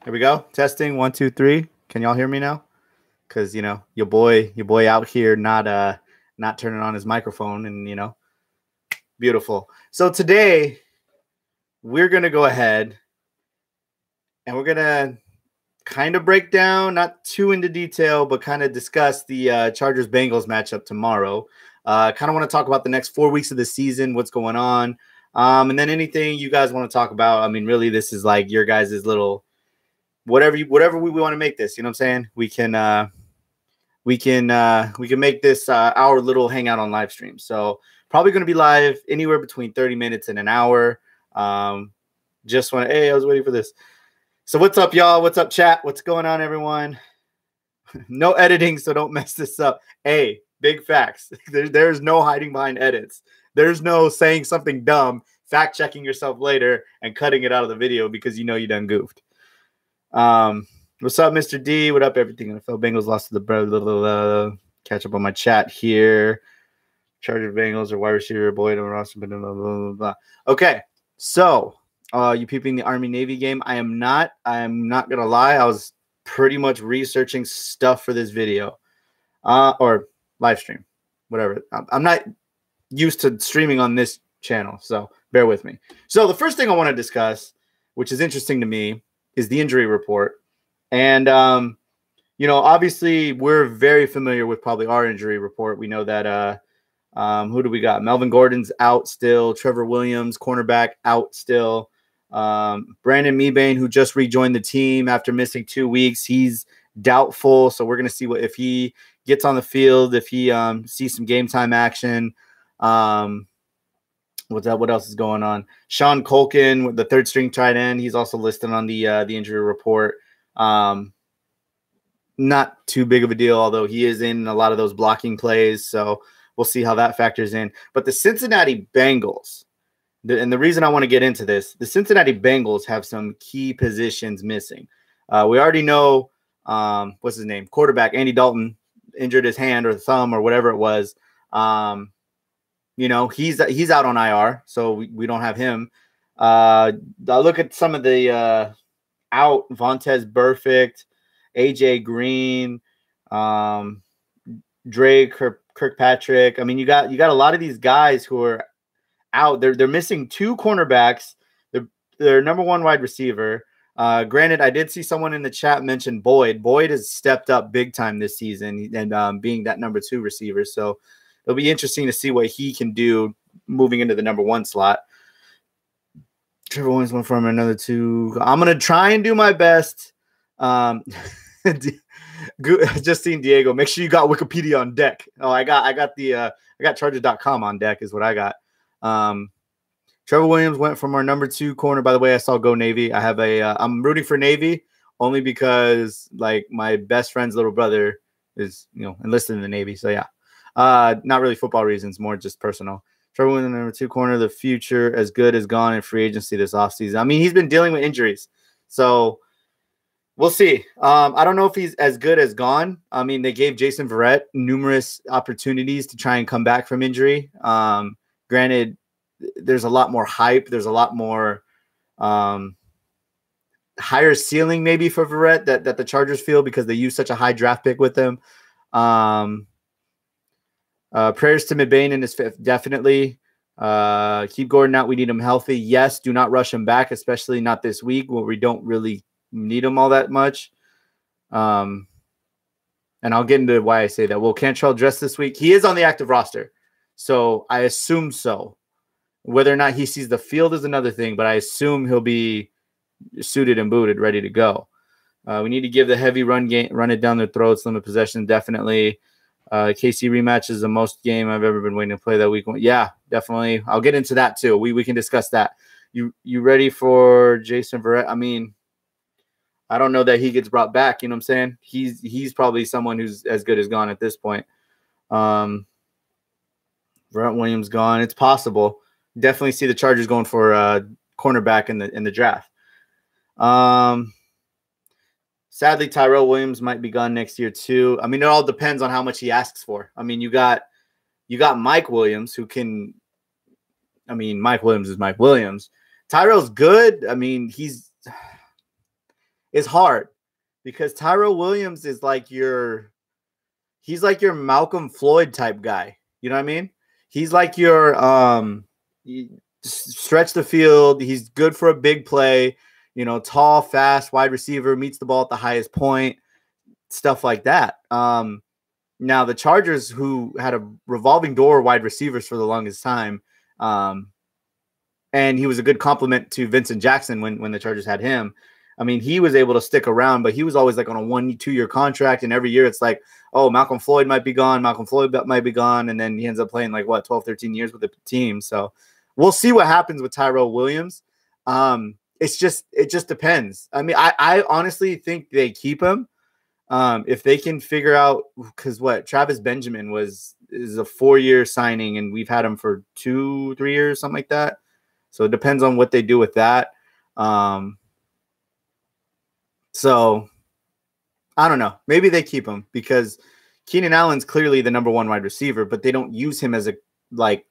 Here we go. Testing 1, 2, 3. Can y'all hear me now? Because your boy out here not turning on his microphone, and beautiful. So today we're gonna go ahead and we're gonna kind of break down, not too into detail, but kind of discuss the Chargers Bengals matchup tomorrow. Kind of want to talk about the next 4 weeks of the season, what's going on, and then anything you guys want to talk about. I mean, really, this is like your guys' little whatever we want to make this. You know what I'm saying? We can make this our little hangout on live stream. So probably going to be live anywhere between 30 minutes and an hour. Just want to, hey, I was waiting for this. So what's up, y'all? What's up, chat? What's going on, everyone? No editing, so don't mess this up. Hey, big facts. There's no hiding behind edits. There's no saying something dumb, fact checking yourself later, and cutting it out of the video because you done goofed. What's up, Mr. D? What up, everything? NFL Bengals lost to the brother. Catch up on my chat here. Chargers Bengals or wide receiver Boyd on roster. Blah, blah, blah, blah. Okay, so you peeping the Army Navy game? I'm not gonna lie. I was pretty much researching stuff for this video, or live stream, whatever. I'm not used to streaming on this channel, so bear with me. So the first thing I want to discuss, which is interesting to me, is the injury report. And, obviously we're very familiar with probably our injury report. We know that, who do we got? Melvin Gordon's out still. Trevor Williams, cornerback, out still. Brandon Mebane, who just rejoined the team after missing 2 weeks, he's doubtful. So we're going to see if he gets on the field, if he sees some game time action. What else is going on? Sean Culkin, with the third string tight end, he's also listed on the injury report. Not too big of a deal, although he is in a lot of those blocking plays. So we'll see how that factors in. But the Cincinnati Bengals, and the reason I want to get into this, the Cincinnati Bengals have some key positions missing. We already know, what's his name? Quarterback Andy Dalton injured his hand or thumb or whatever it was. He's out on IR, so we don't have him. I look at some of the out: Vontaze Burfict, AJ Green, Dre Kirkpatrick. I mean, you got a lot of these guys who are out. They're missing two cornerbacks. Their number one wide receiver. Granted, I did see someone in the chat mention Boyd. Boyd has stepped up big time this season and being that number 2 receiver. So it'll be interesting to see what he can do moving into the number 1 slot. Trevor Williams went from another 2. I'm going to try and do my best. Justine Diego, make sure you got Wikipedia on deck. Oh, I got Chargers.com on deck is what I got. Trevor Williams went from our number 2 corner. By the way, I saw Go Navy. I have I'm rooting for Navy only because like my best friend's little brother is, enlisted in the Navy. So yeah. Not really football reasons, more just personal. Trevor Williams, number 2 corner, the future as good as gone in free agency this offseason. I mean, he's been dealing with injuries. So we'll see. I don't know if he's as good as gone. I mean, they gave Jason Verrett numerous opportunities to try and come back from injury. Granted, there's a lot more hype. There's a lot more higher ceiling maybe for Verrett that the Chargers feel because they use such a high draft pick with him. Prayers to Mebane in his fifth, definitely. Keep Gordon out. We need him healthy. Yes, do not rush him back, especially not this week where we don't really need him all that much. And I'll get into why I say that. Will Cantrell dress this week? He is on the active roster, so I assume so. Whether or not he sees the field is another thing, but I assume he'll be suited and booted, ready to go. We need to give the heavy run it down their throats, limit possession, definitely. KC rematch is the most game I've ever been waiting to play that week. Yeah, definitely. I'll get into that too. We can discuss that. You ready for Jason Verrett? I mean, I don't know that he gets brought back. You know what I'm saying? He's probably someone who's as good as gone at this point. Verrett Williams gone. It's possible. Definitely see the Chargers going for a cornerback in the draft. Sadly, Tyrell Williams might be gone next year too. I mean, it all depends on how much he asks for. I mean, you got Mike Williams who can. I mean, Mike Williams is Mike Williams. Tyrell's good. I mean, is hard because Tyrell Williams is like he's like your Malcolm Floyd type guy. You know what I mean? He's like your stretch the field. He's good for a big play. You know, tall, fast, wide receiver, meets the ball at the highest point, stuff like that. Now the Chargers, who had a revolving door wide receivers for the longest time, and he was a good complement to Vincent Jackson when the Chargers had him. I mean, he was able to stick around, but he was always like on a 1-2 year contract. And every year it's like, oh, Malcolm Floyd might be gone. Malcolm Floyd might be gone. And then he ends up playing like 12, 13 years with the team. So we'll see what happens with Tyrell Williams. It just depends. I mean, I honestly think they keep him. If they can figure out, because Travis Benjamin is a 4-year signing and we've had him for 2-3 years, something like that. So it depends on what they do with that. So I don't know. Maybe they keep him because Keenan Allen's clearly the number 1 wide receiver, but they don't use him as a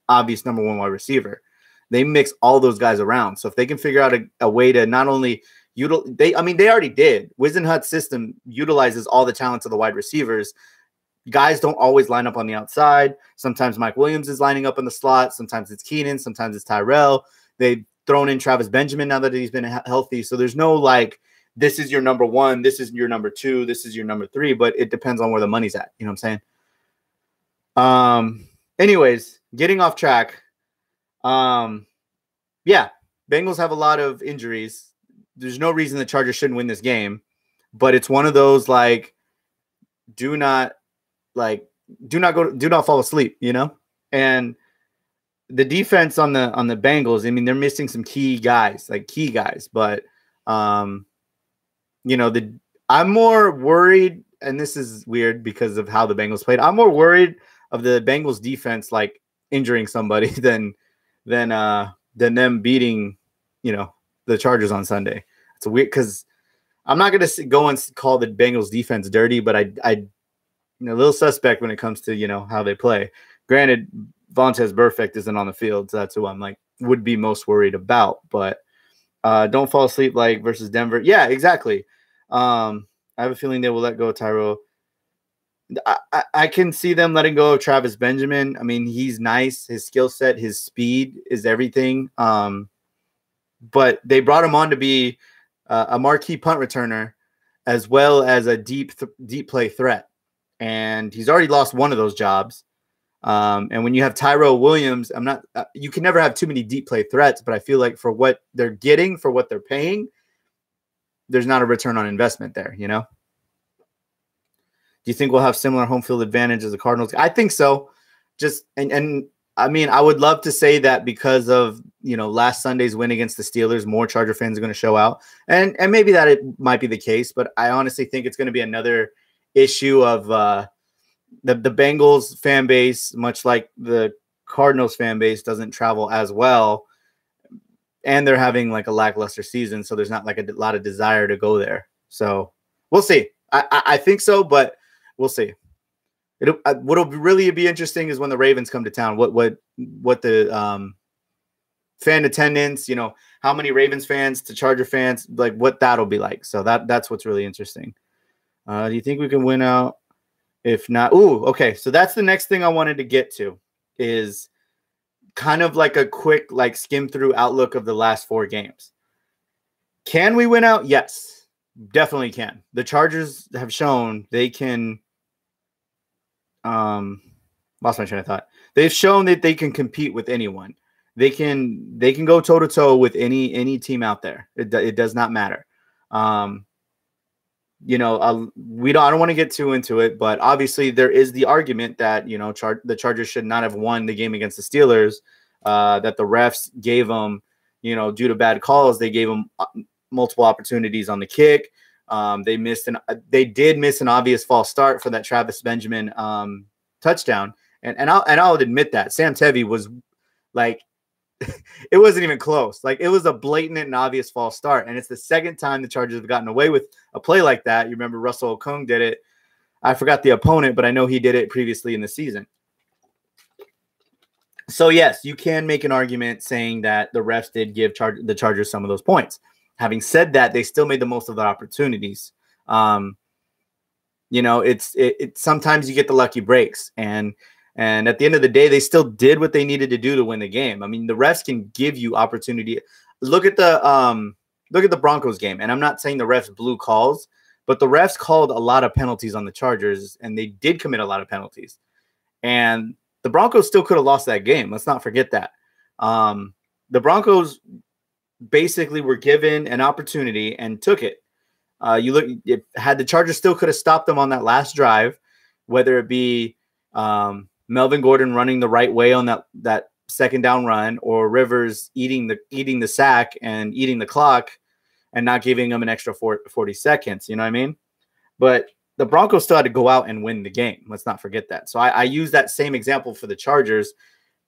obvious number 1 wide receiver. They mix all those guys around. So if they can figure out a way to not only they already did. Wisenhut's system utilizes all the talents of the wide receivers. Guys don't always line up on the outside. Sometimes Mike Williams is lining up in the slot. Sometimes it's Keenan. Sometimes it's Tyrell. They've thrown in Travis Benjamin now that he's been healthy. So there's no this is your number 1, this is your number 2, this is your number 3, but it depends on where the money's at. You know what I'm saying? Anyways, getting off track. Yeah, Bengals have a lot of injuries. There's no reason the Chargers shouldn't win this game, but it's one of those do not fall asleep, you know? And the defense on the Bengals, I mean, they're missing some key guys, but you know, I'm more worried, and this is weird because of how the Bengals played. I'm more worried of the Bengals defense injuring somebody than them beating, you know, the Chargers on Sunday. It's weird because I'm not going to go and call the Bengals defense dirty, but I a little suspect when it comes to, you know, how they play. Granted, Vontaze Burfict isn't on the field, so that's who I'm would be most worried about. But don't fall asleep versus Denver. Yeah, exactly. I have a feeling they will let go of Tyrell. I can see them letting go of Travis Benjamin. I mean, he's nice. His skill set, his speed is everything. But they brought him on to be a marquee punt returner as well as a deep play threat. And he's already lost one of those jobs. And when you have Tyrell Williams, you can never have too many deep play threats, but I feel like for what they're getting, for what they're paying, there's not a return on investment there, you know? Do you think we'll have similar home field advantage as the Cardinals? I think so. And I mean, I would love to say that because of, you know, last Sunday's win against the Steelers, more Charger fans are going to show out. And maybe that it might be the case, but I honestly think it's going to be another issue of the Bengals fan base, much like the Cardinals fan base, doesn't travel as well. And they're having a lackluster season, so there's not a lot of desire to go there. So we'll see. I think so, but we'll see. What'll really be interesting is when the Ravens come to town. What the fan attendance, you know, how many Ravens fans to Charger fans, what that'll be like. So that's what's really interesting. Do you think we can win out? If not, okay. So that's the next thing I wanted to get to is kind of a quick skim through outlook of the last 4 games. Can we win out? Yes, definitely can. The Chargers have shown they can. Lost my train of thought. They've shown that they can compete with anyone. They can go toe to toe with any team out there. It does not matter. You know, I don't want to get too into it, but obviously there is the argument that, you know, the Chargers should not have won the game against the Steelers, that the refs gave them, you know, due to bad calls, they gave them multiple opportunities on the kick. They did miss an obvious false start for that Travis Benjamin touchdown. And I'll admit that Sam Tevy was it wasn't even close. It was a blatant and obvious false start. And it's the second time the Chargers have gotten away with a play like that. You remember Russell Okung did it. I forgot the opponent, but I know he did it previously in the season. So yes, you can make an argument saying that the refs did give the Chargers some of those points. Having said that, they still made the most of their opportunities. You know, it's sometimes you get the lucky breaks, and at the end of the day, they still did what they needed to do to win the game. I mean, the refs can give you opportunity. Look at the Broncos game, and I'm not saying the refs blew calls, but the refs called a lot of penalties on the Chargers, and they did commit a lot of penalties. And the Broncos still could have lost that game. Let's not forget that. The Broncos basically were given an opportunity and took it. Had the Chargers still could have stopped them on that last drive, whether it be Melvin Gordon running the right way on that second down run, or Rivers eating the sack and eating the clock and not giving them an extra 40 seconds. You know what I mean? But the Broncos still had to go out and win the game. Let's not forget that. So I use that same example for the Chargers.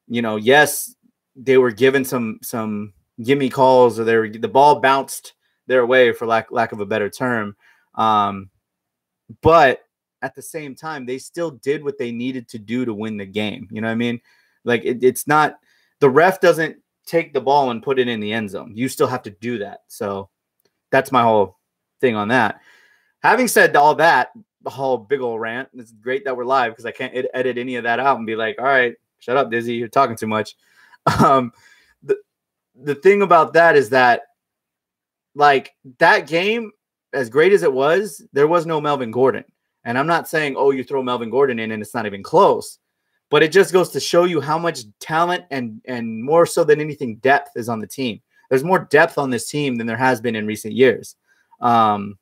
You know, yes, they were given some gimme calls, or the ball bounced their way, for lack of a better term. But at the same time, they still did what they needed to do to win the game. You know what I mean? Like, it's not, the ref doesn't take the ball and put it in the end zone. You still have to do that. So that's my whole thing on that. Having said all that, the whole big old rant, it's great that we're live, because I can't edit any of that out and be like, all right, shut up, Dizzy, you're talking too much. The thing about that is that, like, that game, as great as it was, there was no Melvin Gordon. And I'm not saying, oh, you throw Melvin Gordon in and it's not even close. But it just goes to show you how much talent and more so than anything, depth is on the team. There's more depth on this team than there has been in recent years. And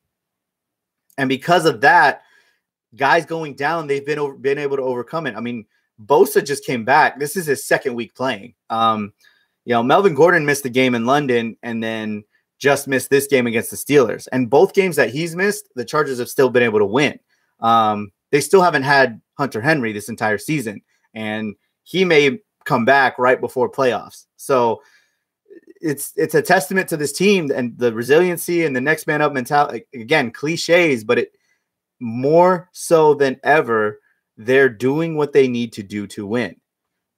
because of that, guys going down, they've been able to overcome it. I mean, Bosa just came back. This is his second week playing. You know, Melvin Gordon missed the game in London and then just missed this game against the Steelers. And both games that he's missed, the Chargers have still been able to win. They still haven't had Hunter Henry this entire season, and he may come back right before playoffs. So it's a testament to this team and the resiliency and the next man up mentality. Again, cliches, but it more so than ever, they're doing what they need to do to win.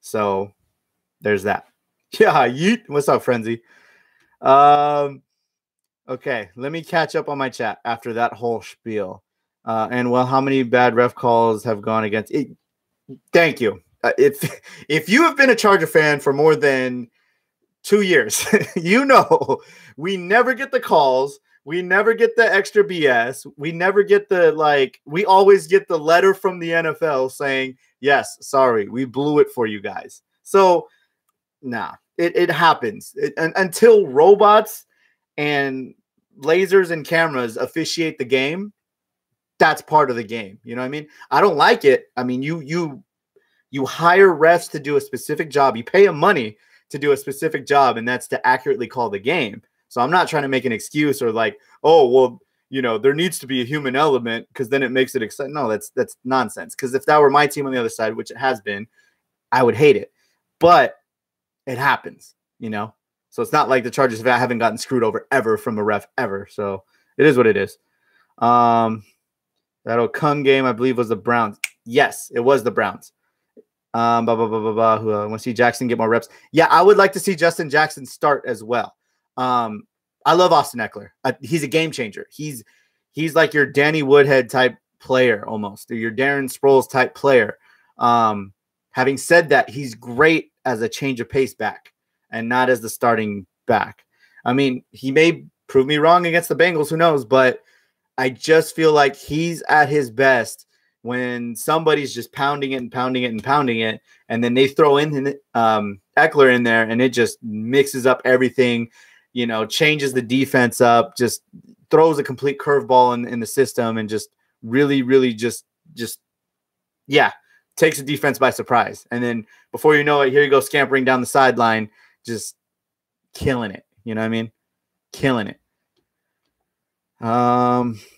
So there's that. Yeah, yeet. What's up, Frenzy? Okay, let me catch up on my chat after that whole spiel. And well, how many bad ref calls have gone against it? Thank you. If you have been a Charger fan for more than 2 years, you know we never get the calls. We never get the extra BS. We never get we always get the letter from the NFL saying, yes, sorry, we blew it for you guys. So, nah, it happens. Until robots and lasers and cameras officiate the game, that's part of the game. You know what I mean? I don't like it. I mean, you hire refs to do a specific job. You pay them money to do a specific job, and that's to accurately call the game. So I'm not trying to make an excuse or like, oh, well, you know, there needs to be a human element because then it makes it exciting. No, that's nonsense. Because if that were my team on the other side, which it has been, I would hate it. But it happens, you know? So it's not like the Chargers haven't gotten screwed over ever from a ref ever. So it is what it is. That Okung game, I believe, was the Browns. Yes, it was the Browns. Who want to see Jackson get more reps? Yeah, I would like to see Justin Jackson start as well. I love Austin Eckler. He's a game changer. He's like your Danny Woodhead type player almost, or your Darren Sproles type player. Having said that, he's great as a change of pace back and not as the starting back. I mean, he may prove me wrong against the Bengals, who knows, but I just feel like he's at his best when somebody's just pounding it and pounding it and pounding it, and then they throw in Eckler in there, and it just mixes up everything, you know, changes the defense up, just throws a complete curveball in the system, and just really just takes the defense by surprise. And then before you know it, here you go scampering down the sideline, just killing it. You know what I mean? Killing it.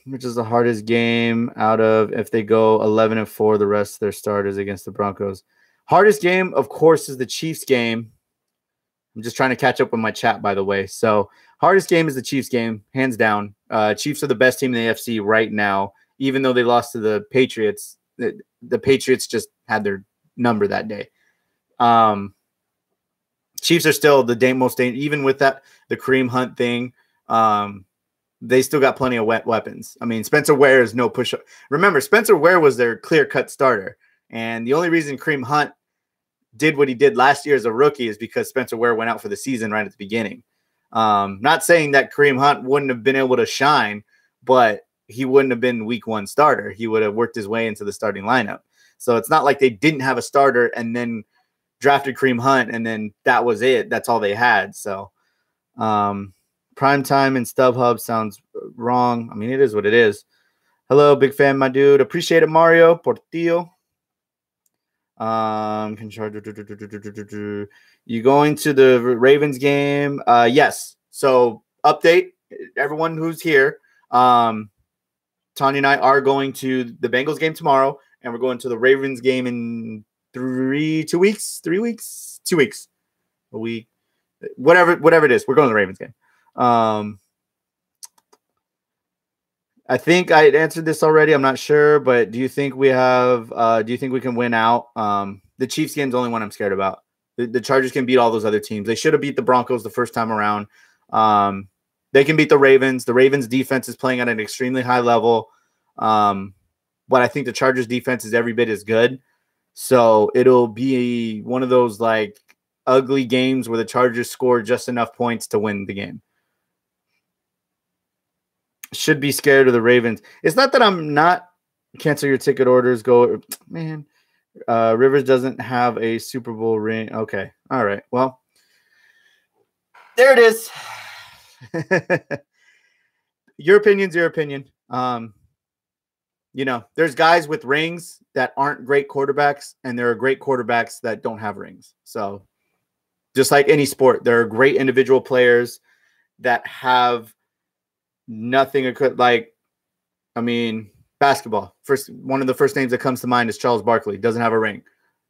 Which is the hardest game out of if they go 11-4, the rest of their starters against the Broncos. Hardest game, of course, is the Chiefs game. I'm just trying to catch up with my chat, by the way. So hardest game is the Chiefs game, hands down. Chiefs are the best team in the AFC right now, even though they lost to the Patriots. The Patriots just had their number that day. Chiefs are still the most dangerous, even with that the Kareem Hunt thing. They still got plenty of weapons. I mean, Spencer Ware is no push. Remember, Spencer Ware was their clear-cut starter. And the only reason Kareem Hunt did what he did last year as a rookie is because Spencer Ware went out for the season right at the beginning. Not saying that Kareem Hunt wouldn't have been able to shine, but he wouldn't have been week 1 starter. He would have worked his way into the starting lineup. So it's not like they didn't have a starter and then drafted Kareem Hunt and then that was it. That's all they had. So prime time and StubHub sounds wrong. I mean, it is what it is. Hello, big fan, my dude. Appreciate it, Mario Portillo. You going to the Ravens game? Yes. So update everyone who's here. Tanya and I are going to the Bengals game tomorrow, and we're going to the Ravens game in 2 weeks, a week, whatever it is. We're going to the Ravens game. I think I answered this already. I'm not sure, but do you think we can win out? The Chiefs game's the only one I'm scared about. The Chargers can beat all those other teams. They should have beat the Broncos the first time around. They can beat the Ravens. The Ravens defense is playing at an extremely high level. But I think the Chargers defense is every bit as good. So it'll be one of those like ugly games where the Chargers score just enough points to win the game. Should be scared of the Ravens. It's not that I'm not. Cancel your ticket orders. Go, man. Rivers doesn't have a Super Bowl ring. Okay. All right. Well, there it is. Your opinion's your opinion. There's guys with rings that aren't great quarterbacks, and there are great quarterbacks that don't have rings. So just like any sport, there are great individual players that have nothing. Basketball. One of the first names that comes to mind is Charles Barkley. Doesn't have a ring.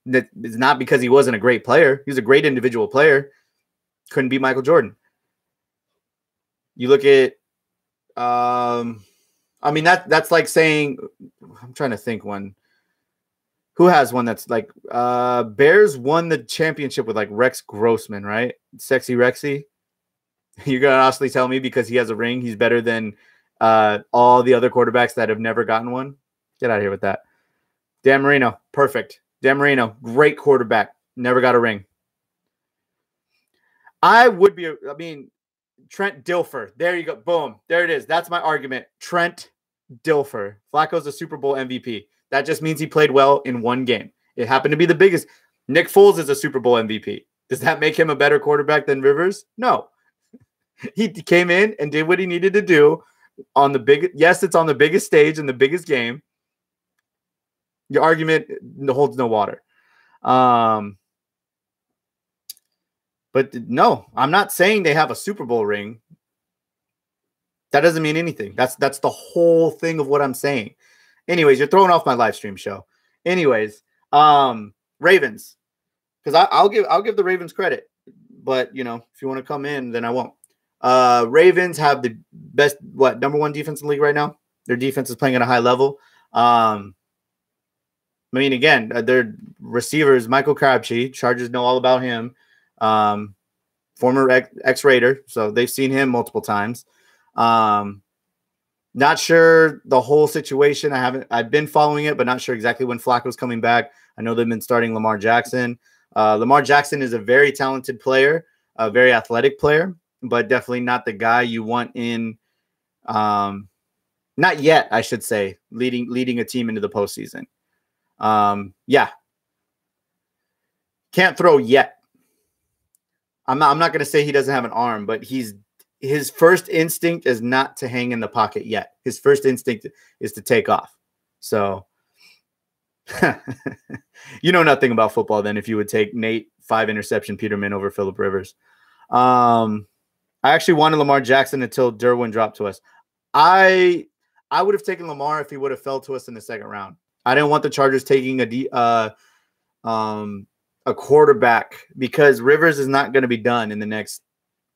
It's not because he wasn't a great player. He was a great individual player. Couldn't beat Michael Jordan. You look at, that's like saying, I'm trying to think one. Who has one that's like, Bears won the championship with like Rex Grossman, right? Sexy Rexy. You're going to honestly tell me because he has a ring, he's better than all the other quarterbacks that have never gotten one? Get out of here with that. Dan Marino, perfect. Dan Marino, great quarterback, never got a ring. Trent Dilfer. There you go. Boom. There it is. That's my argument. Trent Dilfer. Flacco's a Super Bowl MVP. That just means he played well in one game. It happened to be the biggest. Nick Foles is a Super Bowl MVP. Does that make him a better quarterback than Rivers? No. He came in and did what he needed to do on the big. Yes, it's on the biggest stage in the biggest game. Your argument holds no water. But no, I'm not saying they have a Super Bowl ring. That doesn't mean anything. That's the whole thing of what I'm saying. Anyways, you're throwing off my live stream show. Anyways, Ravens, because I'll give the Ravens credit, but if you want to come in, then I won't. Ravens have the best number 1 defense in the league right now. Their defense is playing at a high level. Again, their receivers, Michael Crabtree, Chargers know all about him. Former ex-Raider, so they've seen him multiple times. Not sure the whole situation. I've been following it, but not sure exactly when Flacco's coming back. I know they've been starting Lamar Jackson. Lamar Jackson is a very talented player, a very athletic player, but definitely not the guy you want in. Not yet, I should say, leading a team into the postseason. Can't throw yet. I'm not going to say he doesn't have an arm, but his first instinct is not to hang in the pocket yet. His first instinct is to take off. So you know nothing about football then if you would take Nate 5-interception Peterman over Phillip Rivers. I actually wanted Lamar Jackson until Derwin dropped to us. I would have taken Lamar if he would have fell to us in the second round. I didn't want the Chargers taking a quarterback because Rivers is not going to be done in the next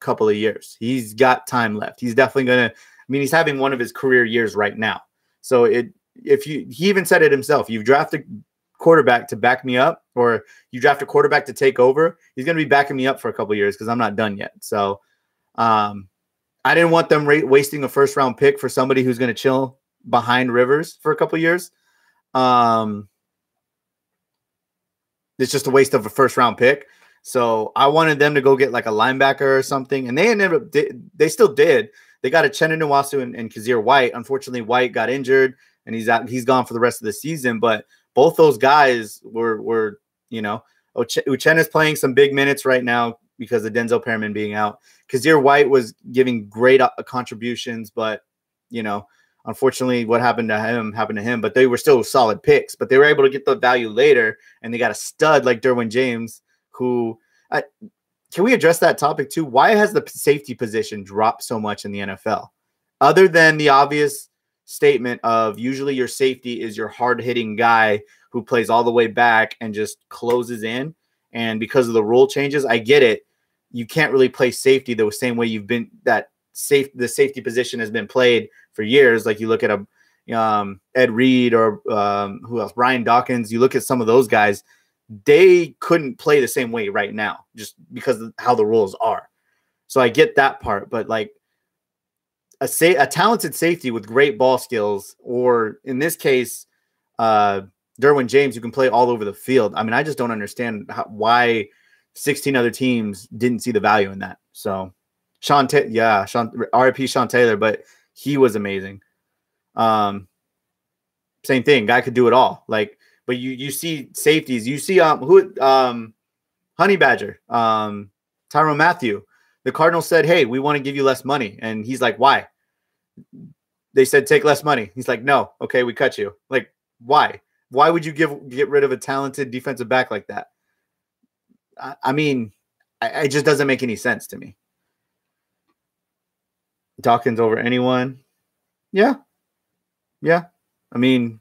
couple of years. He's got time left. He's definitely going to. He's having one of his career years right now. So he even said it himself. You've drafted quarterback to back me up, or you draft a quarterback to take over. He's going to be backing me up for a couple of years because I'm not done yet. So I I didn't want them wasting a first-round pick for somebody who's going to chill behind Rivers for a couple years. It's just a waste of a first-round pick. So I wanted them to go get like a linebacker or something, and they ended up. They still did. They got a Chenna Nwasu and Kazir White. Unfortunately, White got injured, and he's out. He's gone for the rest of the season. But both those guys were Uchenna's playing some big minutes right now because of Denzel Perryman being out. Kazir White was giving great contributions, but unfortunately, what happened to him. But they were still solid picks. But they were able to get the value later, and they got a stud like Derwin James, who can we address that topic too? Why has the safety position dropped so much in the NFL? Other than the obvious statement of usually your safety is your hard-hitting guy who plays all the way back and just closes in. And because of the rule changes, I get it. You can't really play safety the same way the safety position has been played for years. Like you look at Ed Reed or who else? Brian Dawkins. You look at some of those guys. They couldn't play the same way right now just because of how the rules are. So I get that part, but like a talented safety with great ball skills, or in this case, Derwin James, who can play all over the field. I mean, I just don't understand why 16 other teams didn't see the value in that. So RIP Sean Taylor, but he was amazing. Same thing. Guy could do it all. But you see safeties. You see Honey Badger, Tyrann Mathieu. The Cardinals said, "Hey, we want to give you less money," and he's like, "Why?" They said, "Take less money." He's like, "No, okay, we cut you." Like, why? Why would you get rid of a talented defensive back like that? I mean, it just doesn't make any sense to me. Dawkins over anyone? Yeah. I mean,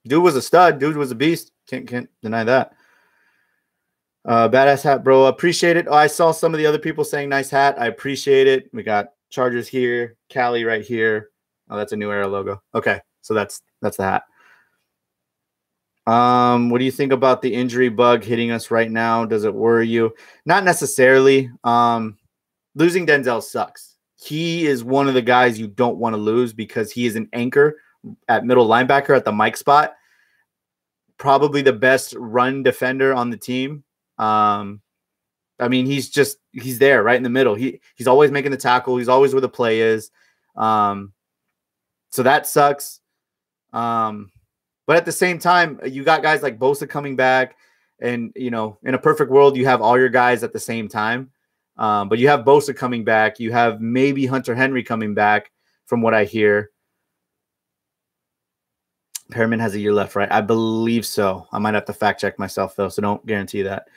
dude was a stud. Dude was a beast. Can't deny that. Badass hat, bro. Appreciate it. Oh, I saw some of the other people saying nice hat. I appreciate it. We got Chargers here, Cali right here. Oh, that's a New Era logo. Okay, so that's the hat. What do you think about the injury bug hitting us right now? Does it worry you? Not necessarily. Losing Denzel sucks. He is one of the guys you don't want to lose because he is an anchor at middle linebacker at the Mike spot. Probably the best run defender on the team. I mean, he's there right in the middle. He's always making the tackle. He's always where the play is. So that sucks. But at the same time, you got guys like Bosa coming back, and in a perfect world, you have all your guys at the same time. But you have Bosa coming back. You have maybe Hunter Henry coming back, from what I hear. Perriman has a year left, right? I believe so. I might have to fact check myself though, so don't guarantee that.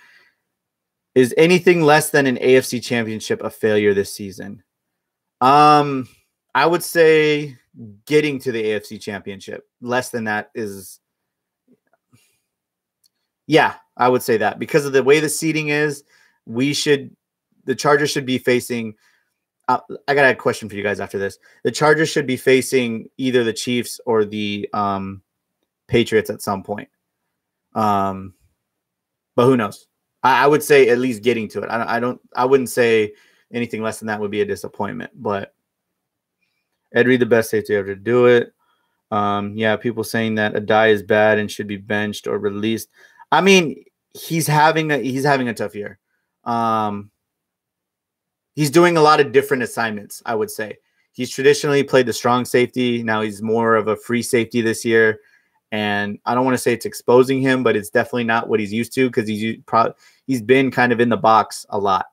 Is anything less than an AFC championship a failure this season? I would say getting to the AFC championship. Less than that is, yeah, I would say that because of the way the seating is, the Chargers should be facing. I got a question for you guys after this. The Chargers should be facing either the Chiefs or the Patriots at some point. But who knows? I would say at least getting to it. I wouldn't say anything less than that would be a disappointment. But Ed Reed, the best safety ever to do it. Yeah, people saying that Adai is bad and should be benched or released. I mean, he's having a tough year. He's doing a lot of different assignments, I would say. He's traditionally played the strong safety. Now he's more of a free safety this year. And I don't want to say it's exposing him, but it's definitely not what he's used to because he's been kind of in the box a lot.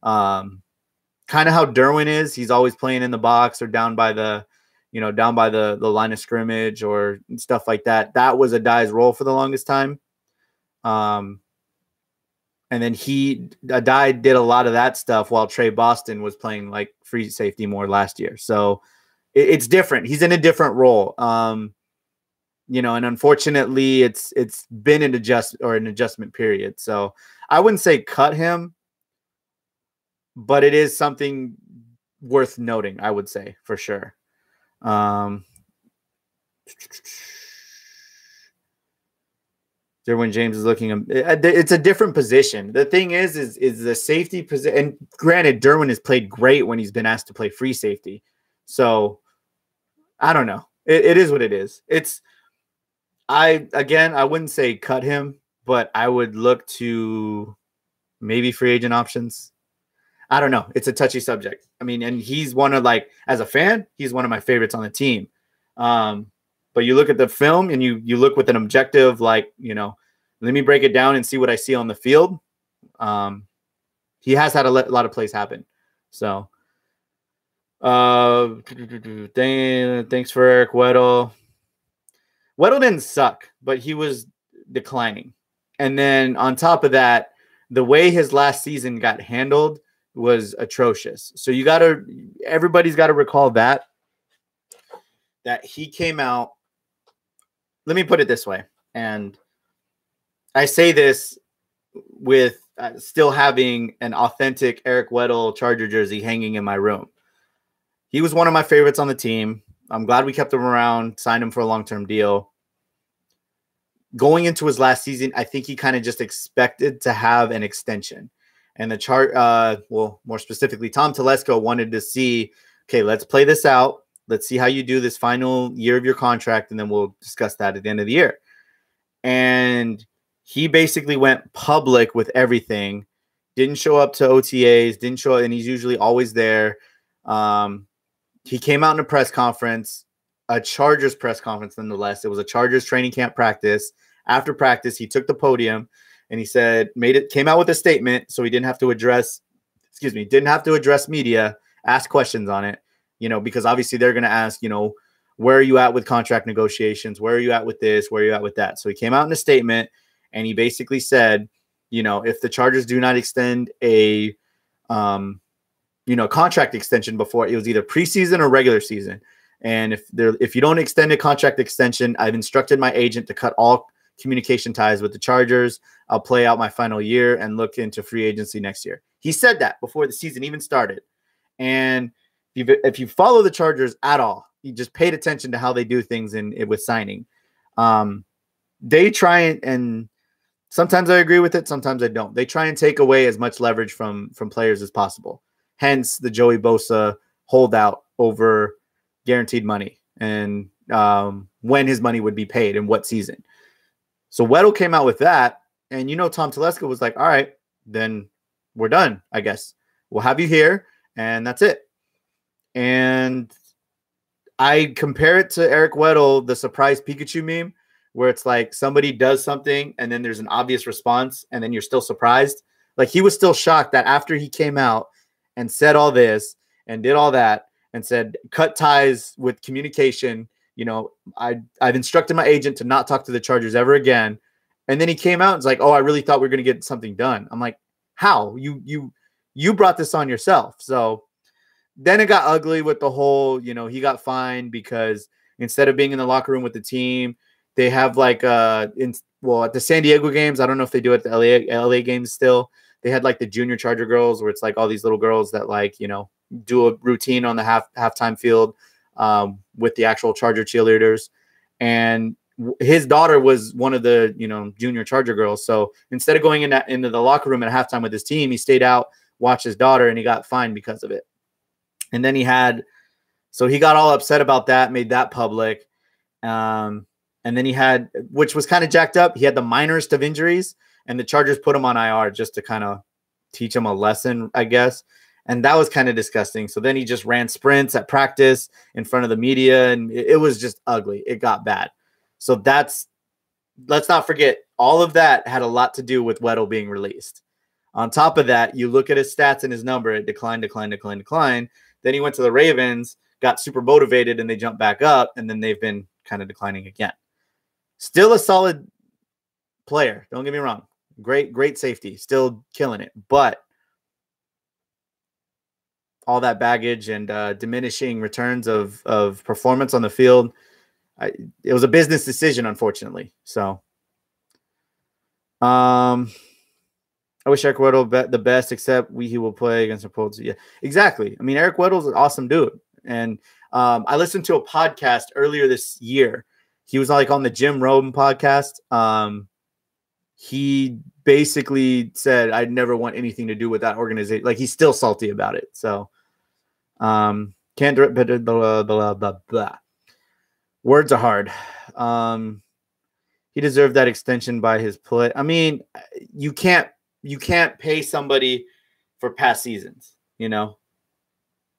Kind of how Derwin is. He's always playing in the box or down by the line of scrimmage or stuff like that. That was Adai's role for the longest time. And then Adai did a lot of that stuff while Trey Boston was playing like free safety more last year. So it's different. He's in a different role. And unfortunately it's been an adjustment period. So I wouldn't say cut him, but it is something worth noting, I would say, for sure. Derwin James is looking. It's a different position. The thing is the safety position. And granted, Derwin has played great when he's been asked to play free safety. So I don't know. It is what it is. I wouldn't say cut him, but I would look to maybe free agent options. I don't know. It's a touchy subject. I mean, and he's one of, like, as a fan, he's one of my favorites on the team. But you look at the film and you look with an objective, like, let me break it down and see what I see on the field. He has had a lot of plays happen. So, thanks for Eric Weddle. Weddle didn't suck, but he was declining. And then on top of that, the way his last season got handled was atrocious. So everybody's got to recall that he came out. Let me put it this way. And I say this with still having an authentic Eric Weddle Charger jersey hanging in my room. He was one of my favorites on the team. I'm glad we kept him around, signed him for a long-term deal. Going into his last season, I think he kind of just expected to have an extension. And more specifically, Tom Telesco wanted to see, okay, let's play this out. Let's see how you do this final year of your contract, and then we'll discuss that at the end of the year. And he basically went public with everything. Didn't show up to OTAs, and he's usually always there. He came out in a press conference, a Chargers press conference nonetheless. It was a Chargers training camp practice. After practice, he took the podium and he said, came out with a statement, so he didn't have to address media, ask questions on it, because obviously they're going to ask, where are you at with contract negotiations? Where are you at with this? Where are you at with that? So he came out in a statement and he basically said, if the Chargers do not extend a, contract extension before, it was either preseason or regular season. And if you don't extend a contract extension, I've instructed my agent to cut all communication ties with the Chargers. I'll play out my final year and look into free agency next year. He said that before the season even started. And if you follow the Chargers at all, you just paid attention to how they do things with signing. They try and sometimes I agree with it, sometimes I don't. They try and take away as much leverage from players as possible. Hence the Joey Bosa holdout over guaranteed money and when his money would be paid and what season. So Weddle came out with that, and Tom Telesco was like, all right, then we're done, I guess. We'll have you here, and that's it. And I compare it to Eric Weddle, the surprise Pikachu meme, where it's like somebody does something, and then there's an obvious response, and then you're still surprised. Like, he was still shocked that after he came out and said all this and did all that and said, cut ties with communication, I've instructed my agent to not talk to the Chargers ever again. And then he came out and was like, oh, I really thought we were going to get something done. I'm like, how? You brought this on yourself. So then it got ugly with the whole, he got fined because instead of being in the locker room with the team, they have like at the San Diego games, I don't know if they do it at the LA games still. They had like the junior Charger girls where it's like all these little girls that do a routine on the halftime field with the actual Charger cheerleaders. And his daughter was one of the, junior Charger girls. So instead of going into the locker room at halftime with his team, he stayed out, watched his daughter, and he got fined because of it. And then he got all upset about that, made that public. And then he had, which was kind of jacked up, he had the minorest of injuries, and the Chargers put him on IR just to kind of teach him a lesson, I guess. And that was kind of disgusting. So then he just ran sprints at practice in front of the media, and it was just ugly. It got bad. So let's not forget, all of that had a lot to do with Weddle being released. On top of that, you look at his stats and his number, it declined. Then he went to the Ravens, got super motivated, and they jumped back up, and then they've been kind of declining again. Still a solid player. Don't get me wrong. Great safety. Still killing it. But all that baggage and diminishing returns of performance on the field, it was a business decision, unfortunately. So, I wish Eric Weddle bet the best, except he will play against the Colts. Yeah, exactly. I mean, Eric Weddle's an awesome dude. And I listened to a podcast earlier this year. He was like on the Jim Rome podcast. he basically said, I'd never want anything to do with that organization. Like, he's still salty about it. So, can't blah, blah, blah, blah, blah. Words are hard. He deserved that extension by his play. I mean, you can't pay somebody for past seasons, you know?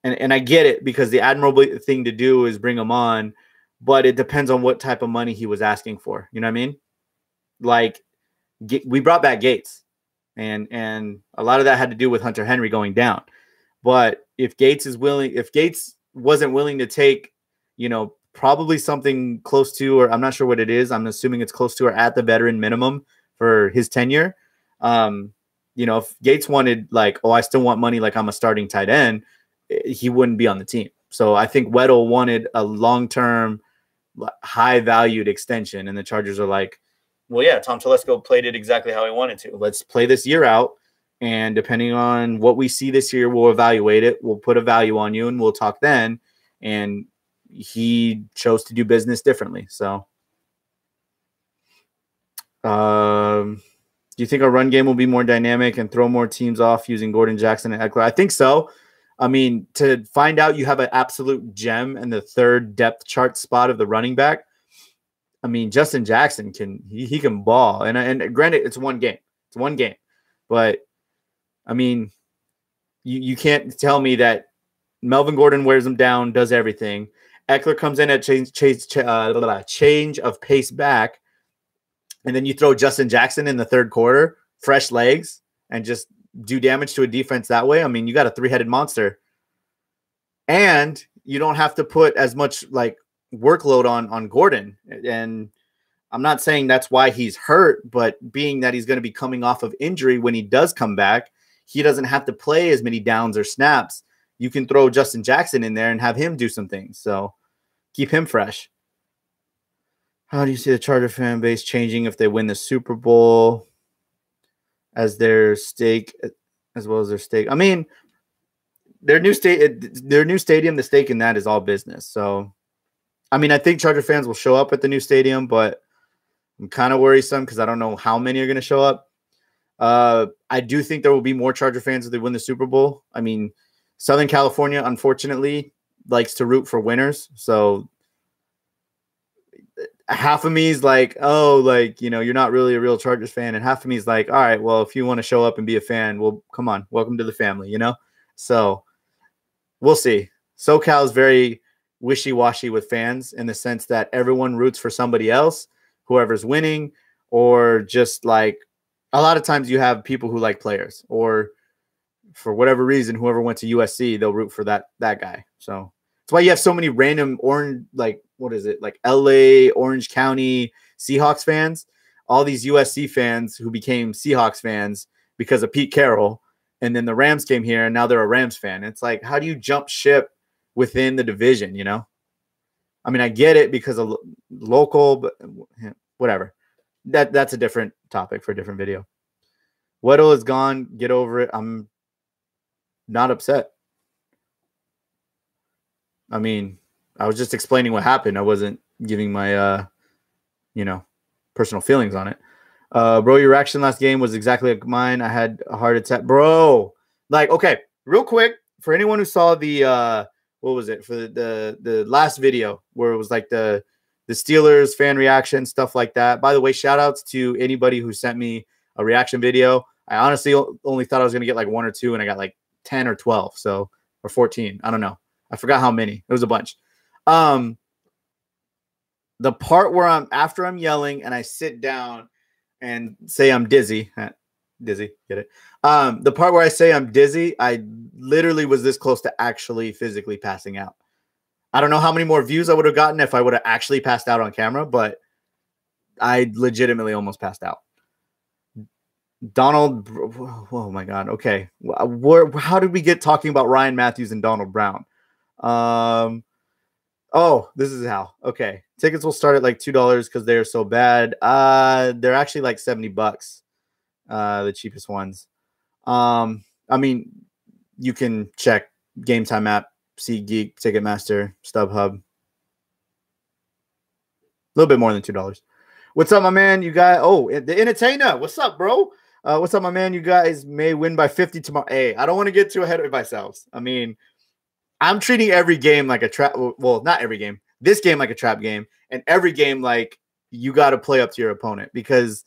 And I get it, because the admirable thing to do is bring him on, but it depends on what type of money he was asking for. You know what I mean? Like, we brought back Gates, and a lot of that had to do with Hunter Henry going down. But if Gates wasn't willing to take, you know, probably something close to, or I'm not sure what it is, I'm assuming it's close to or at the veteran minimum for his tenure. You know, if Gates wanted, like, oh, I still want money, like I'm a starting tight end, he wouldn't be on the team. So I think Weddle wanted a long-term, high-valued extension, and the Chargers are like, well, yeah, Tom Telesco played it exactly how he wanted to. Let's play this year out, and depending on what we see this year, we'll evaluate it. We'll put a value on you, and we'll talk then. And he chose to do business differently. So, do you think our run game will be more dynamic and throw more teams off using Gordon, Jackson, and Eckler? I think so. I mean, to find out you have an absolute gem in the third depth chart spot of the running back, I mean, Justin Jackson he can ball. And granted, it's one game. It's one game. But, I mean, you can't tell me that Melvin Gordon wears him down, does everything. Eckler comes in at change of pace back, and then you throw Justin Jackson in the third quarter, fresh legs, and just do damage to a defense that way. I mean, you got a three-headed monster. And you don't have to put as much, like, workload on Gordon. And I'm not saying that's why he's hurt, but being that he's going to be coming off of injury when he does come back, he doesn't have to play as many downs or snaps. You can throw Justin Jackson in there and have him do some things. So keep him fresh. How do you see the Charger fan base changing if they win the Super Bowl as their stake, as well as their stake? I mean, their new stadium, the stake in that is all business. So, I mean, I think Charger fans will show up at the new stadium, but I'm kind of worrisome because I don't know how many are going to show up. I do think there will be more Charger fans if they win the Super Bowl. I mean, Southern California, unfortunately, likes to root for winners. So half of me is like, oh, like, you know, you're not really a real Chargers fan. And half of me is like, all right, well, if you want to show up and be a fan, well, come on, welcome to the family, you know? So we'll see. SoCal is very wishy-washy with fans in the sense that everyone roots for somebody else, whoever's winning, or just like a lot of times you have people who like players, or for whatever reason, whoever went to USC, they'll root for that guy. So that's why you have so many random orange, like, what is it? Like LA, Orange County Seahawks fans, all these USC fans who became Seahawks fans because of Pete Carroll. And then the Rams came here and now they're a Rams fan. It's like, how do you jump ship within the division, you know? I mean, I get it because of local, but whatever. That's a different topic for a different video. Weddle is gone. Get over it. I'm not upset. I mean, I was just explaining what happened. I wasn't giving my, personal feelings on it. Bro, your reaction last game was exactly like mine. I had a heart attack. Bro, like, okay, real quick, for anyone who saw the, what was it, for the last video where it was like the Steelers fan reaction, stuff like that. By the way, shout outs to anybody who sent me a reaction video. I honestly only thought I was going to get like 1 or 2, and I got like 10 or 12, so, or 14. I don't know. I forgot how many. It was a bunch. The part where after I'm yelling and I sit down and say I'm dizzy. Dizzy, get it? The part where I say I'm dizzy, I literally was this close to actually physically passing out. I don't know how many more views I would have gotten if I would have actually passed out on camera, but I legitimately almost passed out. Donald, oh my God. Okay. How did we get talking about Ryan Matthews and Donald Brown? Oh, this is how. Okay. Tickets will start at like $2 because they are so bad. They're actually like $70, the cheapest ones. I mean, you can check Game Time app, SeatGeek, Ticketmaster, StubHub. A little bit more than $2. What's up, my man? You got the entertainer. What's up, bro? What's up, my man? You guys may win by 50 tomorrow. Hey, I don't want to get too ahead of ourselves. I mean, I'm treating every game like a trap. Well, not every game. This game like a trap game, and every game like you got to play up to your opponent, because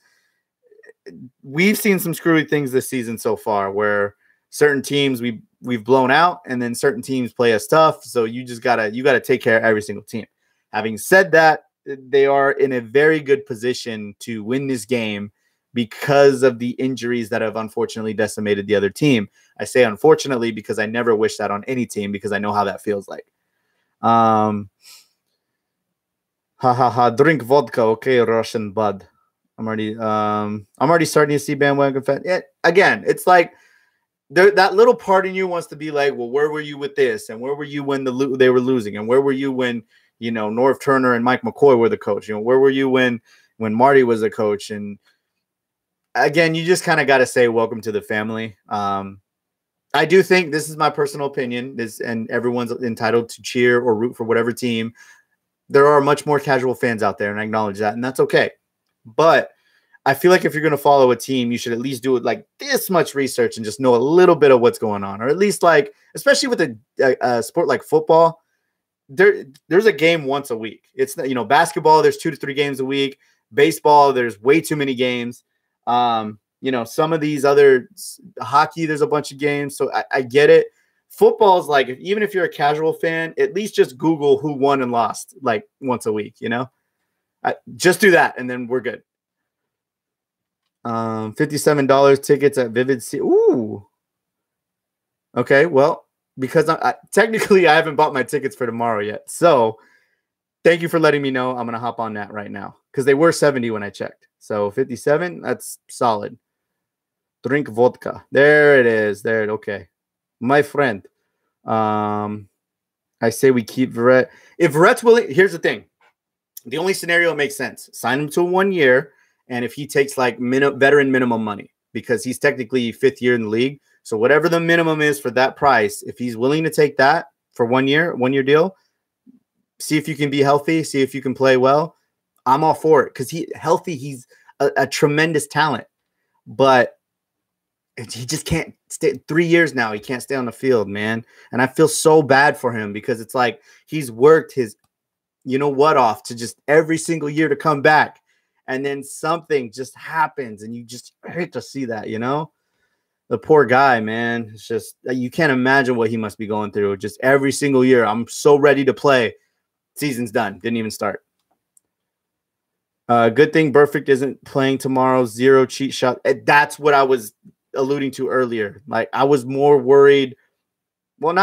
we've seen some screwy things this season so far where certain teams we've blown out, and then certain teams play us tough. So you gotta take care of every single team. Having said that, they are in a very good position to win this game because of the injuries that have unfortunately decimated the other team. I say unfortunately because I never wish that on any team, because I know how that feels like. Drink vodka, okay, Russian bud. I'm already starting to see bandwagon fans. Again, it's like that little part in you wants to be like, well, where were you with this, and where were you when they were losing, and where were you when Norv Turner and Mike McCoy were the coach? Where were you when Marty was the coach? And again, you just kind of got to say welcome to the family. I do think, this is my personal opinion, and everyone's entitled to cheer or root for whatever team. There are much more casual fans out there, and I acknowledge that, and that's okay. But I feel like if you're going to follow a team, you should at least do it like this much research and just know a little bit of what's going on, or at least like, especially with a sport like football, there's a game once a week. It's, basketball, there's 2 to 3 games a week. Baseball, there's way too many games. Some of these other hockey, there's a bunch of games. So I get it. Football's like, even if you're a casual fan, at least just Google who won and lost like once a week, just do that, and then we're good. $57 tickets at Vivid Seats. Ooh. Okay, well, because technically I haven't bought my tickets for tomorrow yet. So thank you for letting me know. I'm going to hop on that right now, because they were 70 when I checked. So 57, that's solid. Drink vodka. There it is. Okay. My friend. I say we keep Verrett. If Verrett's willing, here's the thing. The only scenario that makes sense. Sign him to 1 year, and if he takes like veteran minimum money, because he's technically 5th year in the league. So whatever the minimum is for that price, if he's willing to take that for 1 year, 1 year deal, see if you can be healthy, see if you can play well. I'm all for it, because he's a tremendous talent, but he just can't stay 3 years now. He can't stay on the field, man. And I feel so bad for him, because it's like he's worked his, off to just every single year to come back. And then something just happens, and you just hate to see that, The poor guy, man. It's just, you can't imagine what he must be going through. Just every single year, I'm so ready to play. Season's done. Didn't even start. Good thing Burfict isn't playing tomorrow. 0 cheat shot. That's what I was alluding to earlier. Like, I was more worried. Well,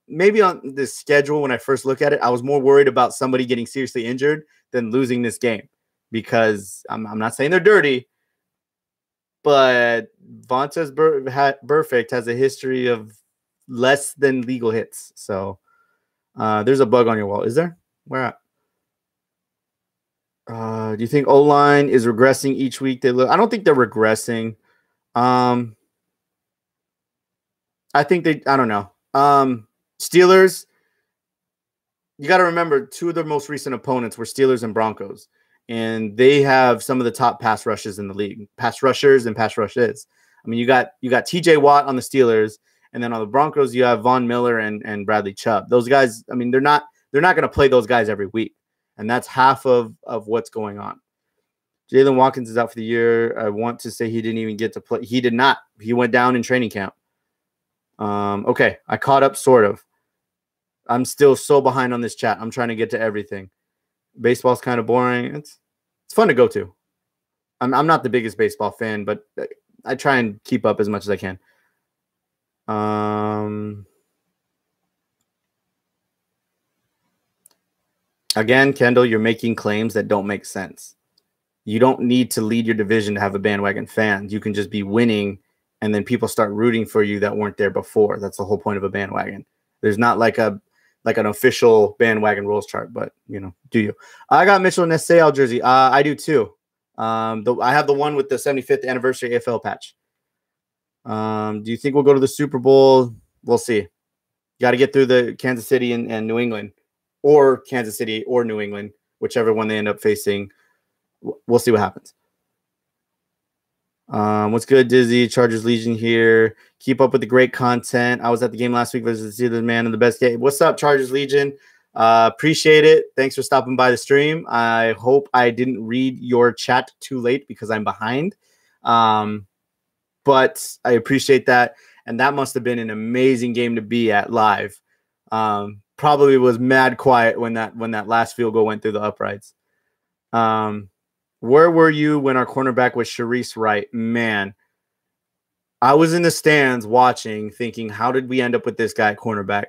maybe on the schedule when I first look at it, I was more worried about somebody getting seriously injured than losing this game, because I'm not saying they're dirty, but Vontaze Burfict has a history of less than legal hits. So there's a bug on your wall. Is there? Where at? Do you think O-line is regressing each week? I don't think they're regressing. I think I don't know. Steelers, you got to remember, 2 of their most recent opponents were Steelers and Broncos, and they have some of the top pass rushes in the league, pass rushers and pass rushes. I mean, you got TJ Watt on the Steelers, and then on the Broncos, you have Von Miller and Bradley Chubb. Those guys, I mean, they're not going to play those guys every week, and that's half of what's going on. Jalen Watkins is out for the year. I want to say he didn't even get to play. He did not. He went down in training camp. Okay, I caught up sort of. I'm still so behind on this chat. I'm trying to get to everything. Baseball's kind of boring. It's fun to go to. I'm not the biggest baseball fan, but I try and keep up as much as I can. Again, Kendall, you're making claims that don't make sense. You don't need to lead your division to have a bandwagon fan. You can just be winning, and then people start rooting for you that weren't there before. That's the whole point of a bandwagon. There's not like an official bandwagon rules chart, but do you? I got Mitchell Nessel jersey. I do too. I have the one with the 75th anniversary AFL patch. Do you think we'll go to the Super Bowl? We'll see. You got to get through the Kansas City and New England, or Kansas City or New England, whichever one they end up facing. We'll see what happens. What's good, Dizzy? Chargers Legion here. Keep up with the great content. I was at the game last week versus the Steelers, man, in the best game. What's up, Chargers Legion? Appreciate it. Thanks for stopping by the stream. I hope I didn't read your chat too late because I'm behind. But I appreciate that. And that must have been an amazing game to be at live. Probably was mad quiet when that last field goal went through the uprights. Where were you when our cornerback was Sharice Wright? Man, I was in the stands watching, thinking, how did we end up with this guy at cornerback?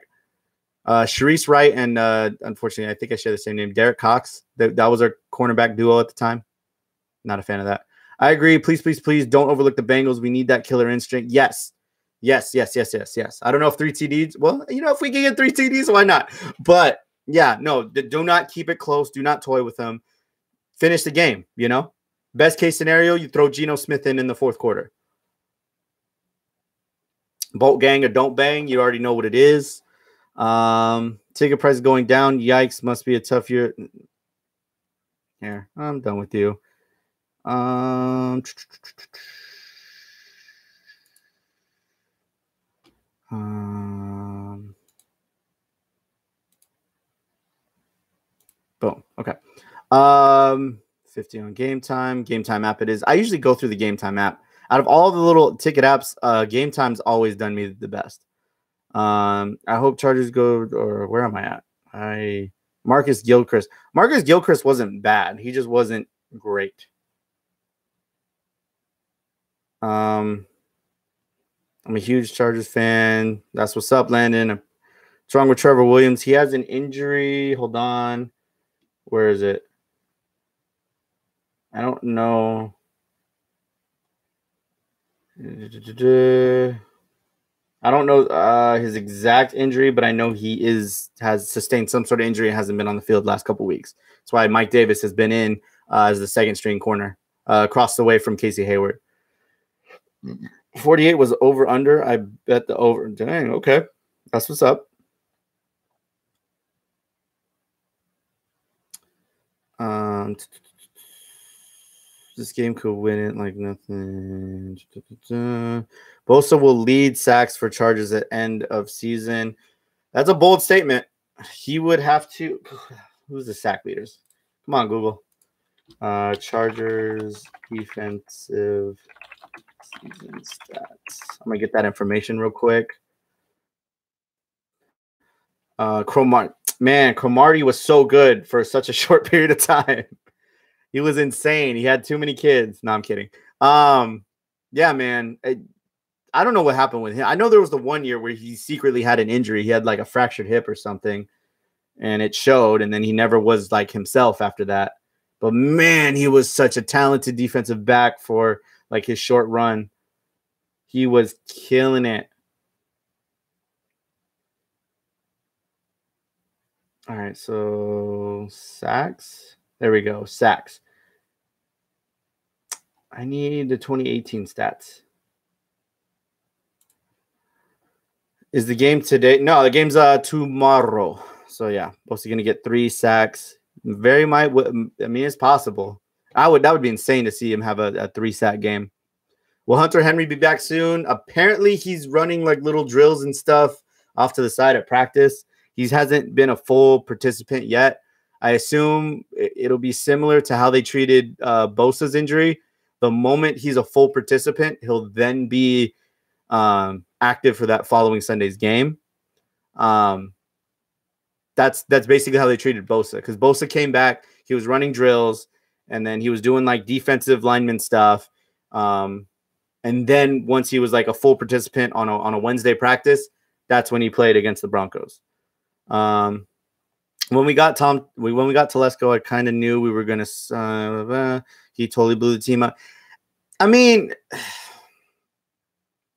Sharice Wright and unfortunately, I think I share the same name, Derek Cox. That was our cornerback duo at the time. Not a fan of that. I agree. Please, please, please don't overlook the Bengals. We need that killer instinct. Yes. Yes. I don't know if 3 TDs. Well, if we can get 3 TDs, why not? But yeah, no, do not keep it close. Do not toy with them. Finish the game, Best case scenario, you throw Geno Smith in the fourth quarter. Bolt gang or don't bang, you already know what it is. Ticket price going down. Yikes, must be a tough year. Here, I'm done with you. Boom. Okay. 50 on Game Time. Game Time app it is. I usually go through the Game Time app. Out of all the little ticket apps, Game Time's always done me the best. I hope Chargers go, or where am I at? Marcus Gilchrist. Marcus Gilchrist wasn't bad. He just wasn't great. I'm a huge Chargers fan. That's what's up, Landon. What's wrong with Trevor Williams? He has an injury. Hold on. Where is it? I don't know. I don't know his exact injury, but I know he has sustained some sort of injury and hasn't been on the field the last couple of weeks. That's why Mike Davis has been in as the second string corner, across the way from Casey Hayward. 48 was over under. I bet the over. Dang, okay. That's what's up. This game could win it like nothing. Bosa will lead sacks for Chargers at end of season. That's a bold statement. He would have to. Who's the sack leaders? Come on, Google. Chargers defensive season stats. I'm gonna get that information real quick. Cromartie was so good for such a short period of time. He was insane. He had too many kids. No, I'm kidding. Yeah, man. I don't know what happened with him. I know there was the one year where he secretly had an injury. He had like a fractured hip or something, and it showed, and then he never was like himself after that. But man, he was such a talented defensive back for like his short run. He was killing it. All right, so sacks. There we go, sacks. I need the 2018 stats. Is the game today? No, the game's tomorrow. So yeah, Bosa gonna get 3 sacks. It's possible. That would be insane to see him have a 3-sack game. Will Hunter Henry be back soon? Apparently, he's running like little drills and stuff off to the side at practice. He hasn't been a full participant yet. I assume it'll be similar to how they treated Bosa's injury. The moment he's a full participant, he'll then be active for that following Sunday's game. That's basically how they treated Bosa, because Bosa came back, he was running drills, and then he was doing like defensive lineman stuff. And then once he was like a full participant on a Wednesday practice, that's when he played against the Broncos. When we got Telesco, I kind of knew we were going to he totally blew the team up. I mean,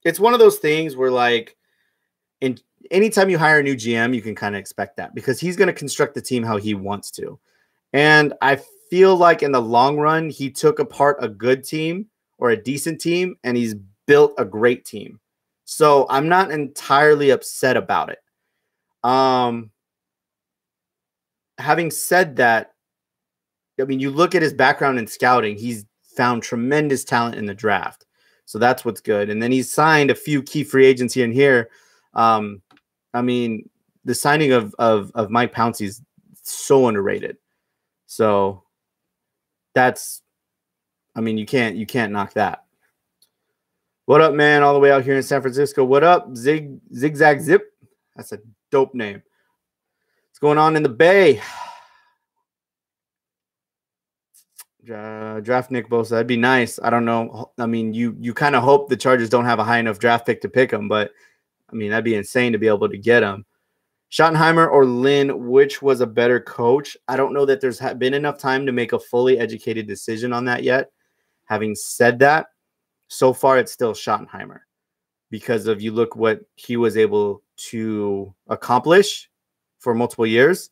it's one of those things where like anytime you hire a new GM, you can kind of expect that, because he's going to construct the team how he wants to. And I feel like in the long run, he took apart a good team or a decent team, and he's built a great team. So I'm not entirely upset about it. Having said that, I mean, you look at his background in scouting, he's found tremendous talent in the draft. So that's what's good. And then he's signed a few key free agents here and here. I mean, the signing of Mike Pouncey is so underrated. So that's, I mean, you can't knock that. What up, man? All the way out here in San Francisco. What up? Zigzag Zip. That's a dope name. What's going on in the Bay? Draft Nick Bosa. That'd be nice. I don't know. I mean, you kind of hope the Chargers don't have a high enough draft pick to pick him, but I mean, that'd be insane to be able to get him. Schottenheimer or Lynn, which was a better coach? I don't know that there's been enough time to make a fully educated decision on that yet. Having said that, so far it's still Schottenheimer because of you look what he was able to accomplish for multiple years.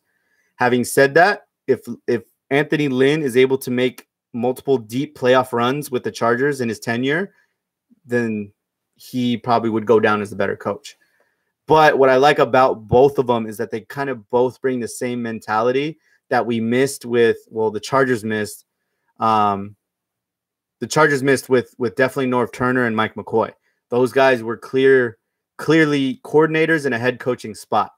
Having said that, if Anthony Lynn is able to make multiple deep playoff runs with the Chargers in his tenure, then he probably would go down as the better coach. But what I like about both of them is that they kind of both bring the same mentality that we missed with, well, the Chargers missed. The Chargers missed with definitely Norv Turner and Mike McCoy. Those guys were clearly coordinators in a head coaching spot.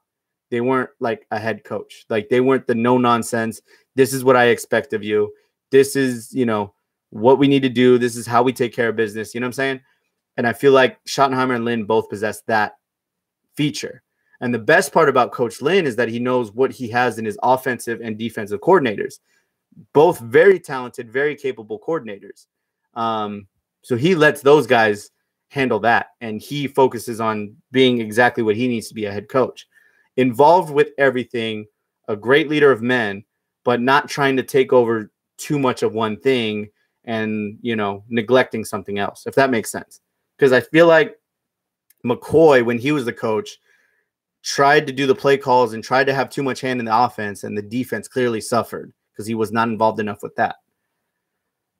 They weren't like a head coach. Like they weren't the no nonsense. This is what I expect of you. This is, you know, what we need to do. This is how we take care of business. You know what I'm saying? And I feel like Schottenheimer and Lynn both possess that feature. And the best part about Coach Lynn is that he knows what he has in his offensive and defensive coordinators. Both very talented, very capable coordinators. So he lets those guys handle that. And he focuses on being exactly what he needs to be a head coach. Involved with everything, a great leader of men, but not trying to take over too much of one thing and, you know, neglecting something else, if that makes sense. Because I feel like McCoy, when he was the coach, tried to do the play calls and tried to have too much hand in the offense, and the defense clearly suffered because he was not involved enough with that.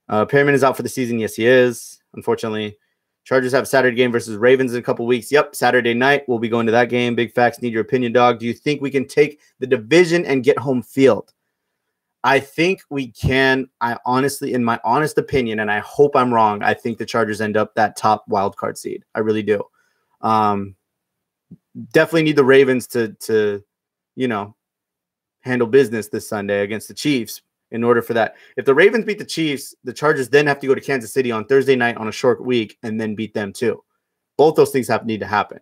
Perriman is out for the season. Yes, he is, unfortunately. Chargers have a Saturday game versus Ravens in a couple weeks. Yep, Saturday night. We'll be going to that game. Big facts. Need your opinion, dog. Do you think we can take the division and get home field? I think we can. I honestly, in my honest opinion, and I hope I'm wrong, I think the Chargers end up that top wild card seed. I really do. Definitely need the Ravens to, you know, handle business this Sunday against the Chiefs in order for that. If the Ravens beat the Chiefs, the Chargers then have to go to Kansas City on Thursday night on a short week and then beat them too. Both those things need to happen.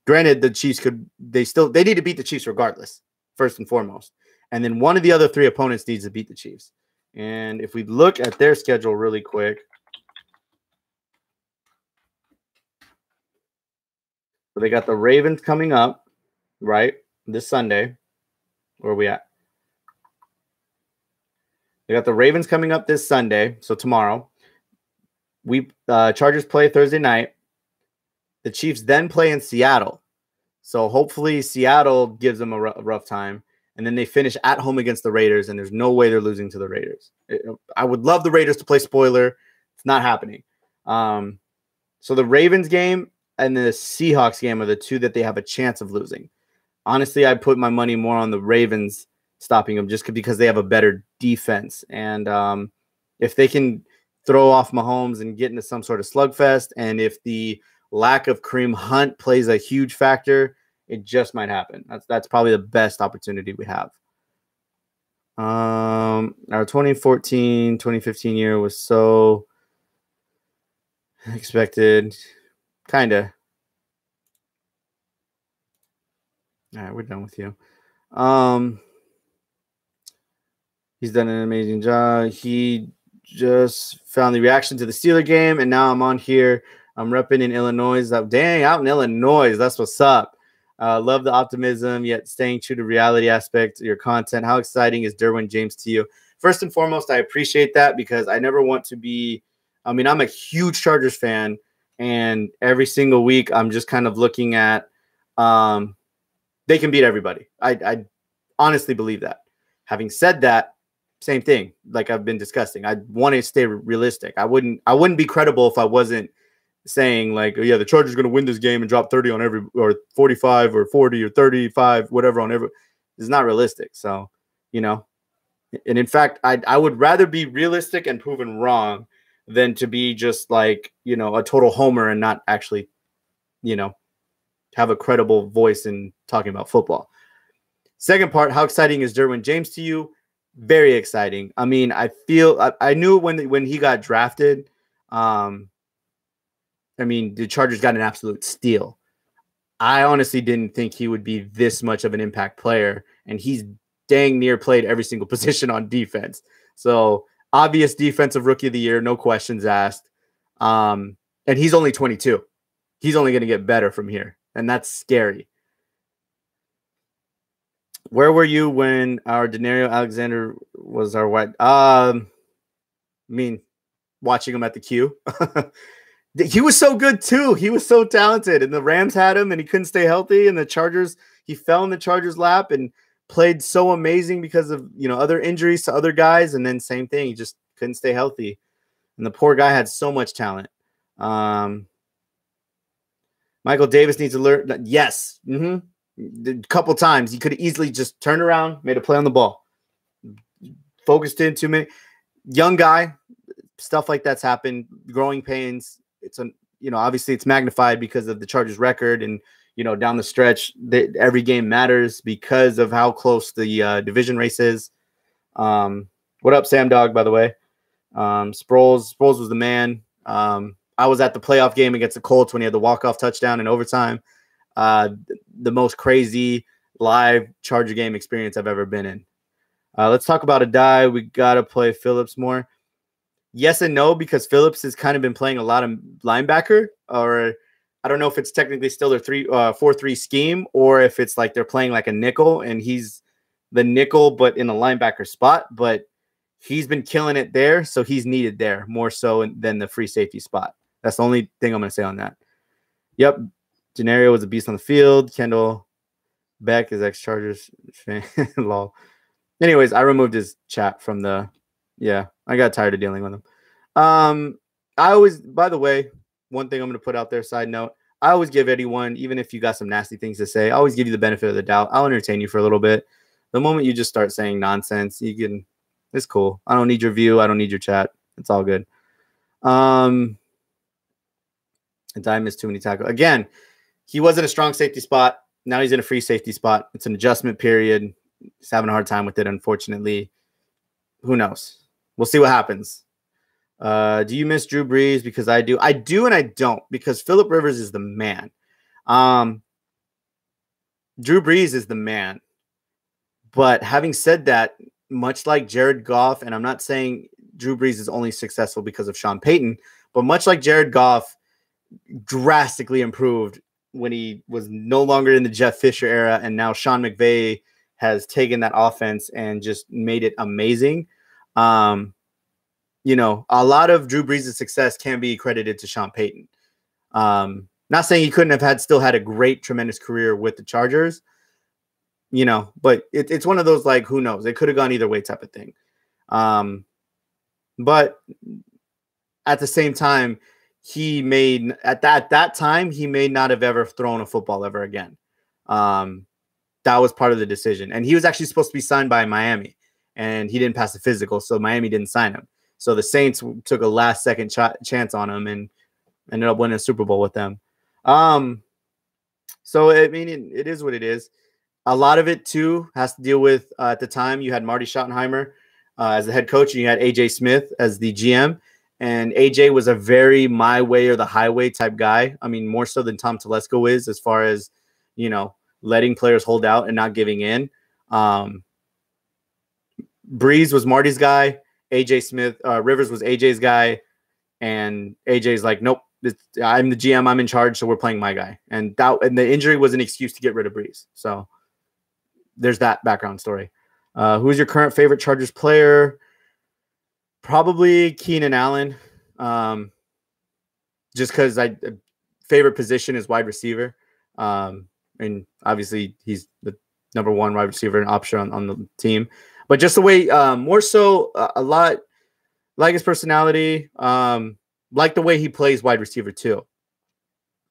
Granted, the Chiefs they need to beat the Chiefs regardless, first and foremost. And then one of the other three opponents needs to beat the Chiefs. And if we look at their schedule really quick, so they got the Ravens coming up, right, this Sunday. Where are we at? They got the Ravens coming up this Sunday, so tomorrow. Chargers play Thursday night. The Chiefs then play in Seattle. So hopefully Seattle gives them a rough time. And then they finish at home against the Raiders, and there's no way they're losing to the Raiders. I would love the Raiders to play spoiler. It's not happening. So the Ravens game and the Seahawks game are the two that they have a chance of losing. Honestly, I put my money more on the Ravens stopping them just because they have a better defense. And if they can throw off Mahomes and get into some sort of slugfest, and if the lack of Kareem Hunt plays a huge factor, it just might happen. That's probably the best opportunity we have. Our 2014, 2015 year was so expected. Kind of. All right, we're done with you. He's done an amazing job. He just found the reaction to the Steeler game, and now I'm on here. I'm repping in Illinois. Dang, out in Illinois. That's what's up. Love the optimism, yet staying true to reality aspect of your content. How exciting is Derwin James to you? First and foremost, I appreciate that because I never want to be – I mean, I'm a huge Chargers fan, and every single week I'm just kind of looking at they can beat everybody. I honestly believe that. Having said that, same thing, like I've been discussing. I want to stay realistic. I wouldn't be credible if I wasn't saying like, oh, yeah, the Chargers are going to win this game and drop 30 on every, or 45 or 40 or 35, whatever on every. It's not realistic. So, you know, And in fact, I would rather be realistic and proven wrong than to be just like, you know, a total homer and not actually, you know, have a credible voice in talking about football. Second part, how exciting is Derwin James to you? Very exciting. I mean, I knew when he got drafted. I mean, the Chargers got an absolute steal. I honestly didn't think he would be this much of an impact player, and he's dang near played every single position on defense. So obvious defensive rookie of the year, no questions asked. And he's only 22. He's only going to get better from here, and that's scary. Where were you when our Denario Alexander was our white? I mean, watching him at the Q. He was so good too. He was so talented, and the Rams had him, and he couldn't stay healthy. And the Chargers, he fell in the Chargers' lap and played so amazing because of, you know, other injuries to other guys. And then same thing, he just couldn't stay healthy. And the poor guy had so much talent. Michael Davis needs to learn. Yes. A couple times he could have easily just turned around, made a play on the ball, focused in too many. Young guy, stuff like that's happened. Growing pains. It's obviously it's magnified because of the Chargers record, and you know, down the stretch, every game matters because of how close the division race is. What up, Sam Dog? By the way, Sproles was the man. I was at the playoff game against the Colts when he had the walk-off touchdown in overtime. The most crazy live Charger game experience I've ever been in. Let's talk about a die. We got to play Phillips more. Yes and no, because Phillips has kind of been playing a lot of linebacker, or I don't know if it's technically still their 4-3 scheme, or if it's like they're playing like a nickel and he's the nickel but in a linebacker spot. But he's been killing it there, so he's needed there more so than the free safety spot. That's the only thing I'm going to say on that. Yep. Denario was a beast on the field. Kendall Beck is ex-Chargers fan. Lol. Anyways, I removed his chat from the – yeah, I got tired of dealing with him. I always – by the way, one thing I'm going to put out there, side note, I always give anyone, even if you got some nasty things to say, I always give you the benefit of the doubt. I'll entertain you for a little bit. The moment you just start saying nonsense, you can – it's cool. I don't need your view. I don't need your chat. It's all good. I missed too many tackles. Again, he was in a strong safety spot. Now he's in a free safety spot. It's an adjustment period. He's having a hard time with it, unfortunately. Who knows? We'll see what happens. Do you miss Drew Brees? Because I do. I do and I don't, because Phillip Rivers is the man. Drew Brees is the man. But having said that, much like Jared Goff, and I'm not saying Drew Brees is only successful because of Sean Payton, but much like Jared Goff drastically improved when he was no longer in the Jeff Fisher era, and now Sean McVay has taken that offense and just made it amazing. You know, a lot of Drew Brees' success can be credited to Sean Payton. Not saying he couldn't have still had a great, tremendous career with the Chargers, you know, but it's one of those, like, who knows? It could have gone either way type of thing. But at the same time, he made at that time, he may not have ever thrown a football ever again. That was part of the decision. And he was actually supposed to be signed by Miami, and he didn't pass the physical, so Miami didn't sign him. So the Saints took a last-second chance on him and ended up winning a Super Bowl with them. So, I mean, it is what it is. A lot of it, too, has to deal with, at the time, you had Marty Schottenheimer as the head coach, and you had A.J. Smith as the GM. And A.J. was a very my way or the highway type guy. I mean, more so than Tom Telesco is, as far as, you know, letting players hold out and not giving in. Breeze was Marty's guy. A.J. Smith, Rivers was A.J.'s guy. And A.J.'s like, nope, I'm the GM. I'm in charge, so we're playing my guy. And the injury was an excuse to get rid of Breeze. So there's that background story. Who's your current favorite Chargers player? Probably Keenan Allen. Just because favorite position is wide receiver. And obviously he's the number one wide receiver and option on the team. But just the way, more so a lot like his personality, like the way he plays wide receiver too.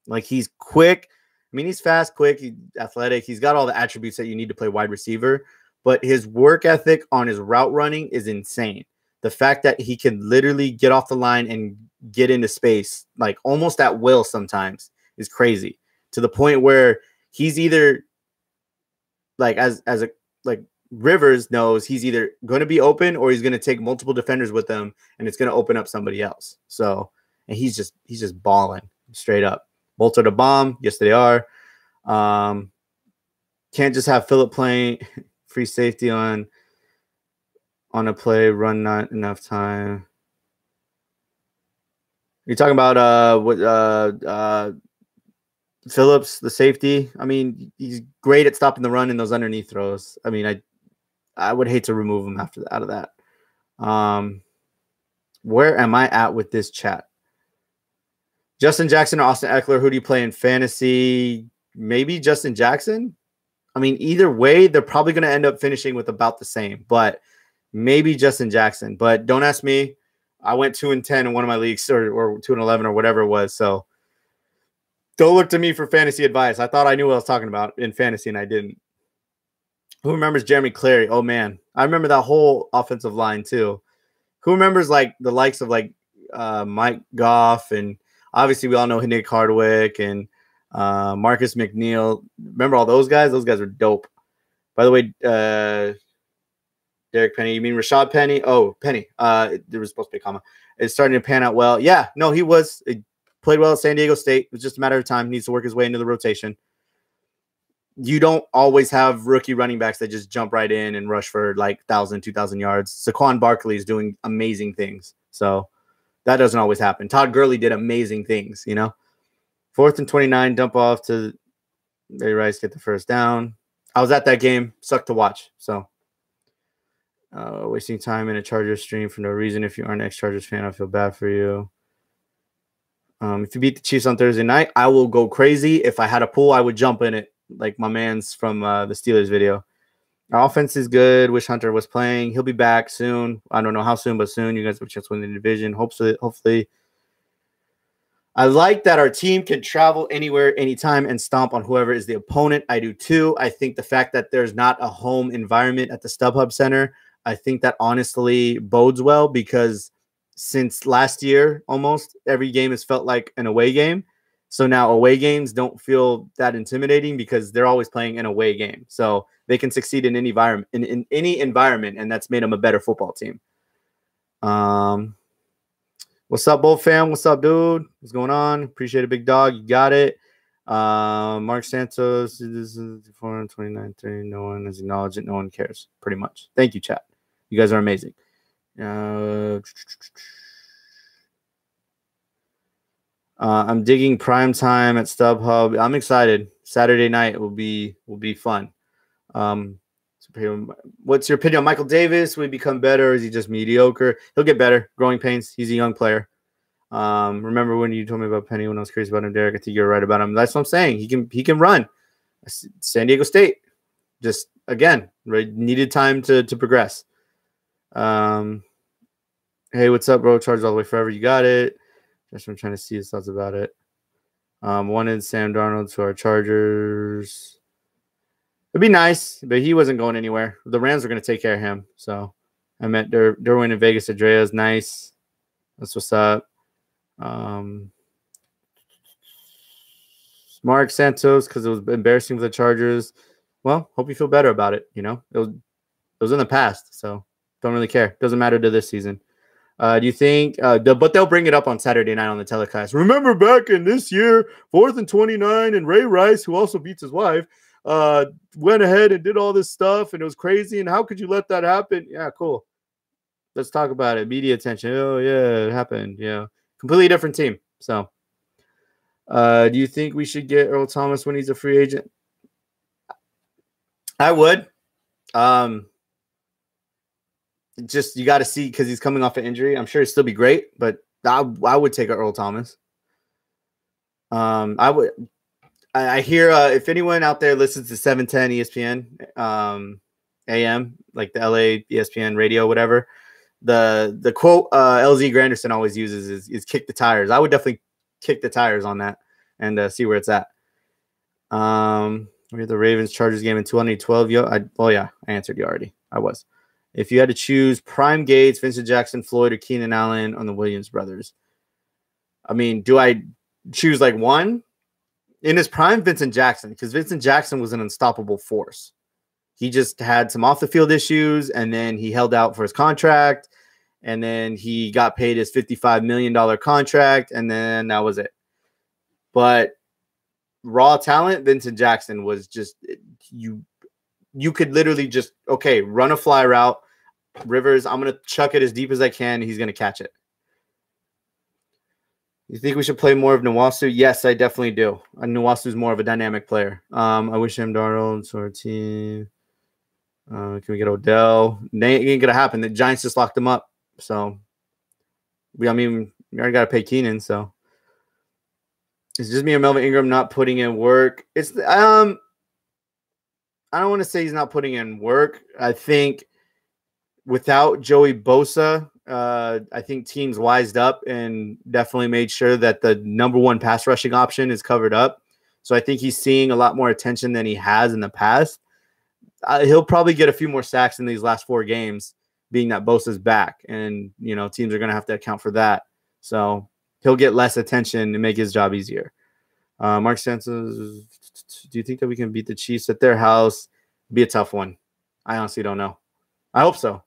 Like, he's quick. I mean, he's fast, quick, he's athletic. He's got all the attributes that you need to play wide receiver. but his work ethic on his route running is insane. The fact that he can literally get off the line and get into space, like almost at will sometimes, is crazy, to the point where he's either like, as a, like, Rivers knows he's either going to be open or he's going to take multiple defenders with him, and it's going to open up somebody else. So, and he's just balling straight up. Bolts are the bomb. Yes, they are. Can't just have Phillip playing free safety on a play, run not enough time. You're talking about Phillips, the safety. I mean, he's great at stopping the run in those underneath throws. I mean, I would hate to remove him out of that. Where am I at with this chat? Justin Jackson or Austin Eckler? Who do you play in fantasy? Maybe Justin Jackson. I mean, either way, they're probably going to end up finishing with about the same, but maybe Justin Jackson. But don't ask me. I went 2-10 in one of my leagues, or 2-11 or whatever it was. So don't look to me for fantasy advice. I thought I knew what I was talking about in fantasy, and I didn't. Who remembers Jeremy Clary? Oh, man. I remember that whole offensive line, too. Who remembers, like, the likes of, like, Mike Goff, and obviously we all know Nick Hardwick and Marcus McNeil. Remember all those guys? Those guys were dope. By the way, Derek Penny. You mean Rashad Penny? Oh, Penny. There was supposed to be a comma. It's starting to pan out well. Yeah, no, he was. He played well at San Diego State. It was just a matter of time. He needs to work his way into the rotation. You don't always have rookie running backs that just jump right in and rush for like 1,000, 2,000 yards. Saquon Barkley is doing amazing things. So that doesn't always happen. Todd Gurley did amazing things, you know. 4th and 29, dump off to Ray Rice, get the first down. I was at that game. Sucked to watch. So wasting time in a Chargers stream for no reason. If you aren't an ex-Chargers fan, I feel bad for you. If you beat the Chiefs on Thursday night, I will go crazy. If I had a pool, I would jump in it, like my man's from the Steelers video. Our offense is good. Wish Hunter was playing. He'll be back soon. I don't know how soon, but soon. You guys have a chance to win the division. Hopefully. I like that our team can travel anywhere, anytime, and stomp on whoever is the opponent. I do too. I think the fact that there's not a home environment at the StubHub Center, I think that honestly bodes well, because since last year, almost every game has felt like an away game. So now away games don't feel that intimidating because they're always playing an away game. So they can succeed in any environment, in any environment, and that's made them a better football team. What's up, Bull fam? What's up, dude? What's going on? Appreciate it, big dog. You got it. Mark Santos, this is 429.30. No one has acknowledged it. No one cares, pretty much. Thank you, chat. You guys are amazing. I'm digging prime time at StubHub. I'm excited. Saturday night will be fun. What's your opinion on Michael Davis? Will he become better, or is he just mediocre? He'll get better. Growing pains. He's a young player. Remember when you told me about Penny when I was curious about him, Derek? I think you're right about him. That's what I'm saying. He can run. San Diego State. Just again, right, needed time to progress. Hey, what's up, bro? Charged all the way forever. You got it. Just I'm trying to see his thoughts about it. Wanted Sam Darnold to our Chargers. It'd be nice, but he wasn't going anywhere. The Rams were going to take care of him. So I met Derwin in Vegas. Andrea's nice. That's what's up. Mark Santos, because it was embarrassing for the Chargers. Well, hope you feel better about it. You know, it was in the past, so don't really care. Doesn't matter to this season. Do you think? But they'll bring it up on Saturday night on the telecast. Remember back in this year, 4th and 29, and Ray Rice, who also beats his wife, went ahead and did all this stuff, and it was crazy. And how could you let that happen? Yeah, cool. Let's talk about it. Media attention. Oh yeah, it happened. Yeah, completely different team. So, do you think we should get Earl Thomas when he's a free agent? I would. Just you got to see, because he's coming off an injury. I'm sure he'll still be great, but I would take Earl Thomas. I would. I hear if anyone out there listens to 710 ESPN AM, like the LA ESPN radio, whatever, the quote LZ Granderson always uses is kick the tires. I would definitely kick the tires on that and see where it's at. We had the Ravens Chargers game in 2012. Oh yeah, I answered you already. I was. If you had to choose Prime Gates, Vincent Jackson, Floyd, or Keenan Allen on the Williams brothers, I mean, do I choose like one? In his prime, Vincent Jackson, because Vincent Jackson was an unstoppable force. He just had some off the field issues, and then he held out for his contract, and then he got paid his $55 million contract, and then that was it. But raw talent, Vincent Jackson was just you could literally just, okay, run a fly route. Rivers, I'm going to chuck it as deep as I can. He's going to catch it. You think we should play more of Nwasu? Yes, I definitely do. Nwasu is more of a dynamic player. I wish him Darnold to our team. Can we get Odell? It ain't going to happen. The Giants just locked him up. So, we already got to pay Keenan. So, it's just me and Melvin Ingram not putting in work. It's I don't want to say he's not putting in work. I think without Joey Bosa, I think teams wised up and definitely made sure that the number one pass rushing option is covered up. So I think he's seeing a lot more attention than he has in the past. He'll probably get a few more sacks in these last 4 games, being that Bosa's back. And, teams are going to have to account for that. So he'll get less attention and make his job easier. Mark Sanchez, do you think that we can beat the Chiefs at their house? Be a tough one. I honestly don't know. I hope so.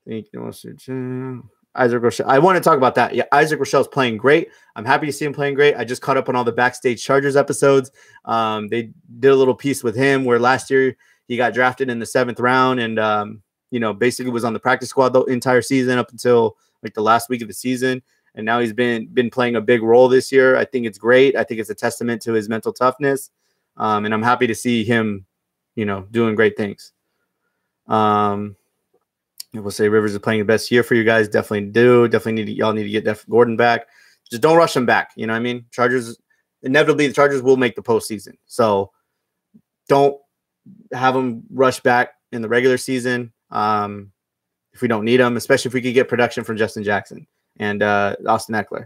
Isaac Rochelle. I want to talk about that. Yeah, Isaac Rochelle's playing great. I'm happy to see him playing great. I just caught up on all the Backstage Chargers episodes. They did a little piece with him where last year he got drafted in the 7th round and, basically was on the practice squad the entire season up until like the last week of the season. And now he's been playing a big role this year. I think it's great. I think it's a testament to his mental toughness. And I'm happy to see him, doing great things. We'll say Rivers is playing the best year for you guys. Definitely do. Y'all need to get Gordon back. Just don't rush him back. You know what I mean? Inevitably, the Chargers will make the postseason. So don't have them rush back in the regular season if we don't need them, especially if we could get production from Justin Jackson and Austin Eckler.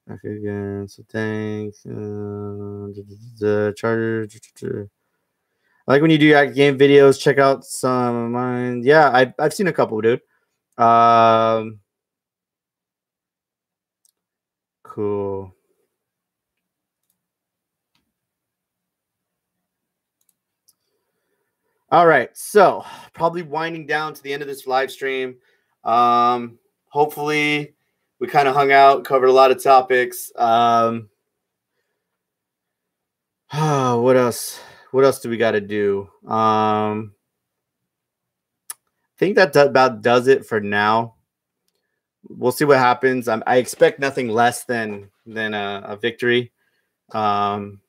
Okay, again. So thanks. The Chargers. I like when you do your game videos. Check out some of mine. Yeah, I've seen a couple, dude. Cool. All right, so probably winding down to the end of this live stream. Hopefully, we kind of hung out, covered a lot of topics. What else? What else do we got to do? I think that about does it for now. We'll see what happens. I expect nothing less than a victory. Shouldn't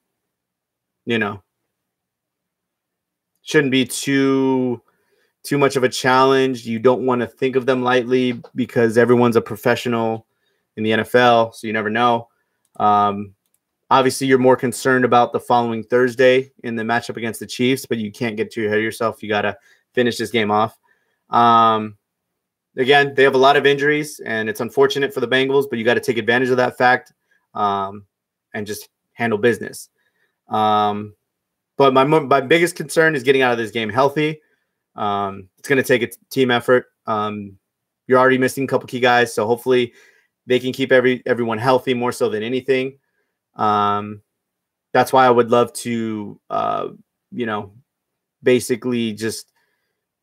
be too much of a challenge. You don't want to think of them lightly because everyone's a professional in the NFL, so you never know. Obviously, you're more concerned about the following Thursday in the matchup against the Chiefs, but you can't get too ahead of yourself. You got to finish this game off. Again, they have a lot of injuries, and it's unfortunate for the Bengals, but you got to take advantage of that fact and just handle business. But my biggest concern is getting out of this game healthy. It's going to take a team effort. You're already missing a couple key guys, so hopefully they can keep everyone healthy more so than anything. That's why I would love to, basically just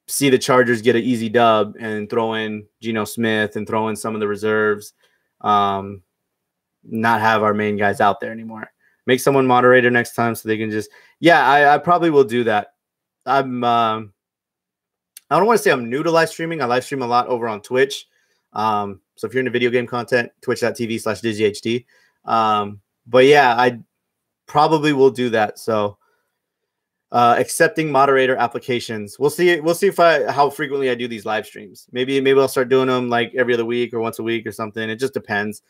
see the Chargers get an easy dub and throw in Geno Smith and throw in some of the reserves, not have our main guys out there anymore. Make someone moderator next time so they can just, I probably will do that. I don't want to say I'm new to live streaming. I live stream a lot over on Twitch. So if you're into video game content, twitch.tv/DizzyHD. But yeah, I probably will do that. So accepting moderator applications. We'll see if how frequently I do these live streams. Maybe I'll start doing them like every other week or once a week or something. It just depends.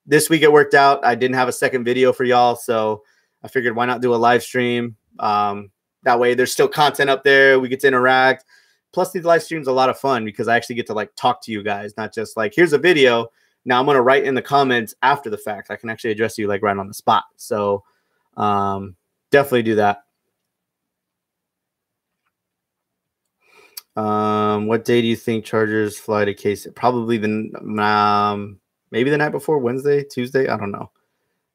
This week it worked out. I didn't have a second video for y'all, so I figured why not do a live stream? That way there's still content up there. We get to interact. Plus these live streams are a lot of fun because I actually get to like talk to you guys, not just like here's a video. Now I'm going to write in the comments after the fact. I can actually address you like right on the spot. So definitely do that. What day do you think Chargers fly to KC? Probably maybe the night before, Wednesday, Tuesday. I don't know.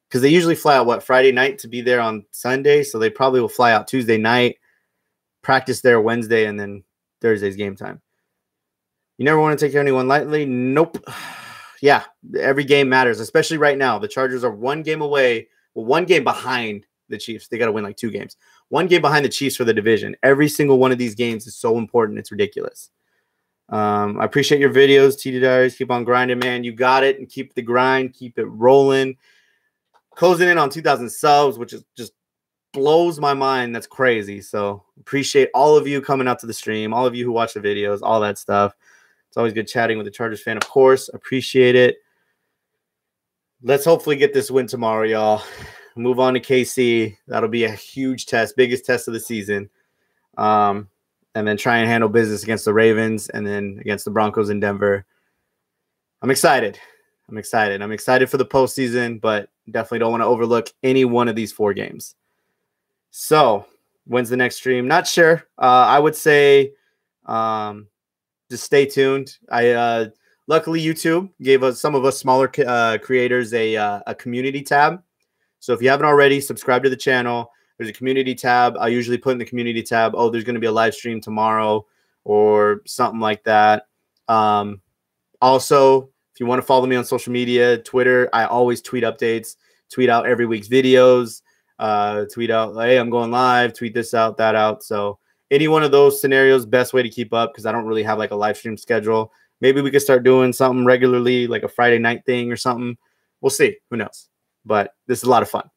Because they usually fly out, Friday night to be there on Sunday. So they probably will fly out Tuesday night, practice there Wednesday, and then Thursday's game time. You never want to take anyone lightly? Nope. Yeah, every game matters, especially right now. The Chargers are one game away, one game behind the Chiefs. They got to win like 2 games. One game behind the Chiefs for the division. Every single one of these games is so important. It's ridiculous. I appreciate your videos, TD Diaries. Keep on grinding, man. You got it, and keep the grind. Keep it rolling. Closing in on 2,000 subs, which is just blows my mind. That's crazy. So appreciate all of you coming out to the stream, all of you who watch the videos, all that stuff. It's always good chatting with a Chargers fan, of course. Appreciate it. Let's hopefully get this win tomorrow, y'all. Move on to KC. That'll be a huge test, biggest test of the season. And then try and handle business against the Ravens and then against the Broncos in Denver. I'm excited. I'm excited for the postseason, but definitely don't want to overlook any one of these 4 games. So when's the next stream? Not sure. I would say just stay tuned. Luckily YouTube gave us, some of us smaller creators, a community tab. So if you haven't already, subscribe to the channel. There's a community tab. I usually put in the community tab, oh, there's going to be a live stream tomorrow or something like that. Also, if you want to follow me on social media, Twitter, I always tweet updates, tweet out every week's videos, tweet out, hey, I'm going live, tweet this out, that out. So any one of those scenarios, best way to keep up, because I don't really have like a live stream schedule. Maybe we could start doing something regularly, like a Friday night thing or something. We'll see. Who knows? But this is a lot of fun.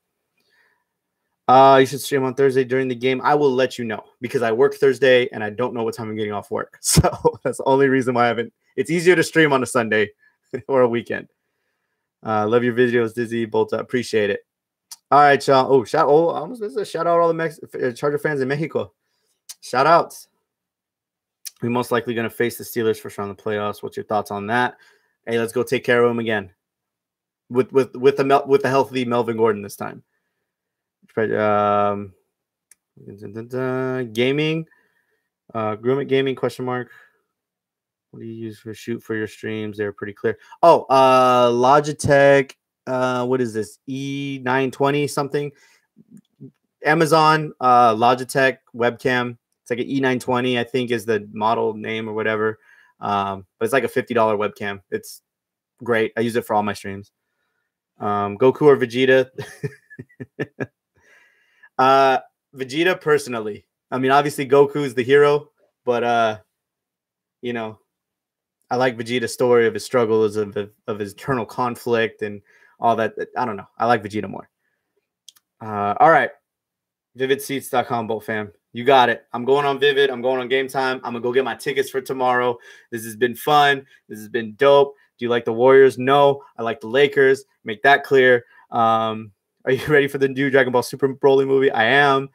You should stream on Thursday during the game. I will let you know because I work Thursday and I don't know what time I'm getting off work. So that's the only reason why I haven't. It's easier to stream on a Sunday or a weekend. Love your videos, Dizzy. Bolt up. Appreciate it. All right, y'all. I almost missed a shout out all the Charger fans in Mexico. Shout outs. We're most likely going to face the Steelers for sure in the playoffs. What's your thoughts on that? Hey, let's go take care of them again. With the healthy Melvin Gordon this time. Gaming, Groom it Gaming ? What do you use for shoot for your streams? They're pretty clear. Oh, Logitech. What is this? E920 something. Amazon Logitech webcam. It's like an E920, I think, is the model name or whatever. But it's like a $50 webcam. It's great. I use it for all my streams. Goku or Vegeta? Vegeta personally. I mean, obviously Goku is the hero, but you know, I like Vegeta's story of his struggles, of his eternal conflict and all that. I don't know. I like Vegeta more. All right. VividSeats.com, Bolt fam. You got it. I'm going on Vivid. I'm going on Game Time. I'm going to go get my tickets for tomorrow. This has been fun. This has been dope. Do you like the Warriors? No. I like the Lakers. Make that clear. Are you ready for the new Dragon Ball Super Broly movie? I am.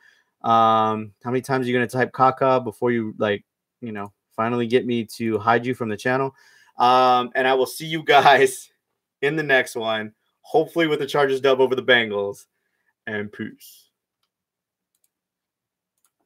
How many times are you going to type Kaka before you, like, you know, finally get me to hide you from the channel? And I will see you guys in the next one, hopefully with the Chargers dub over the Bengals. And peace.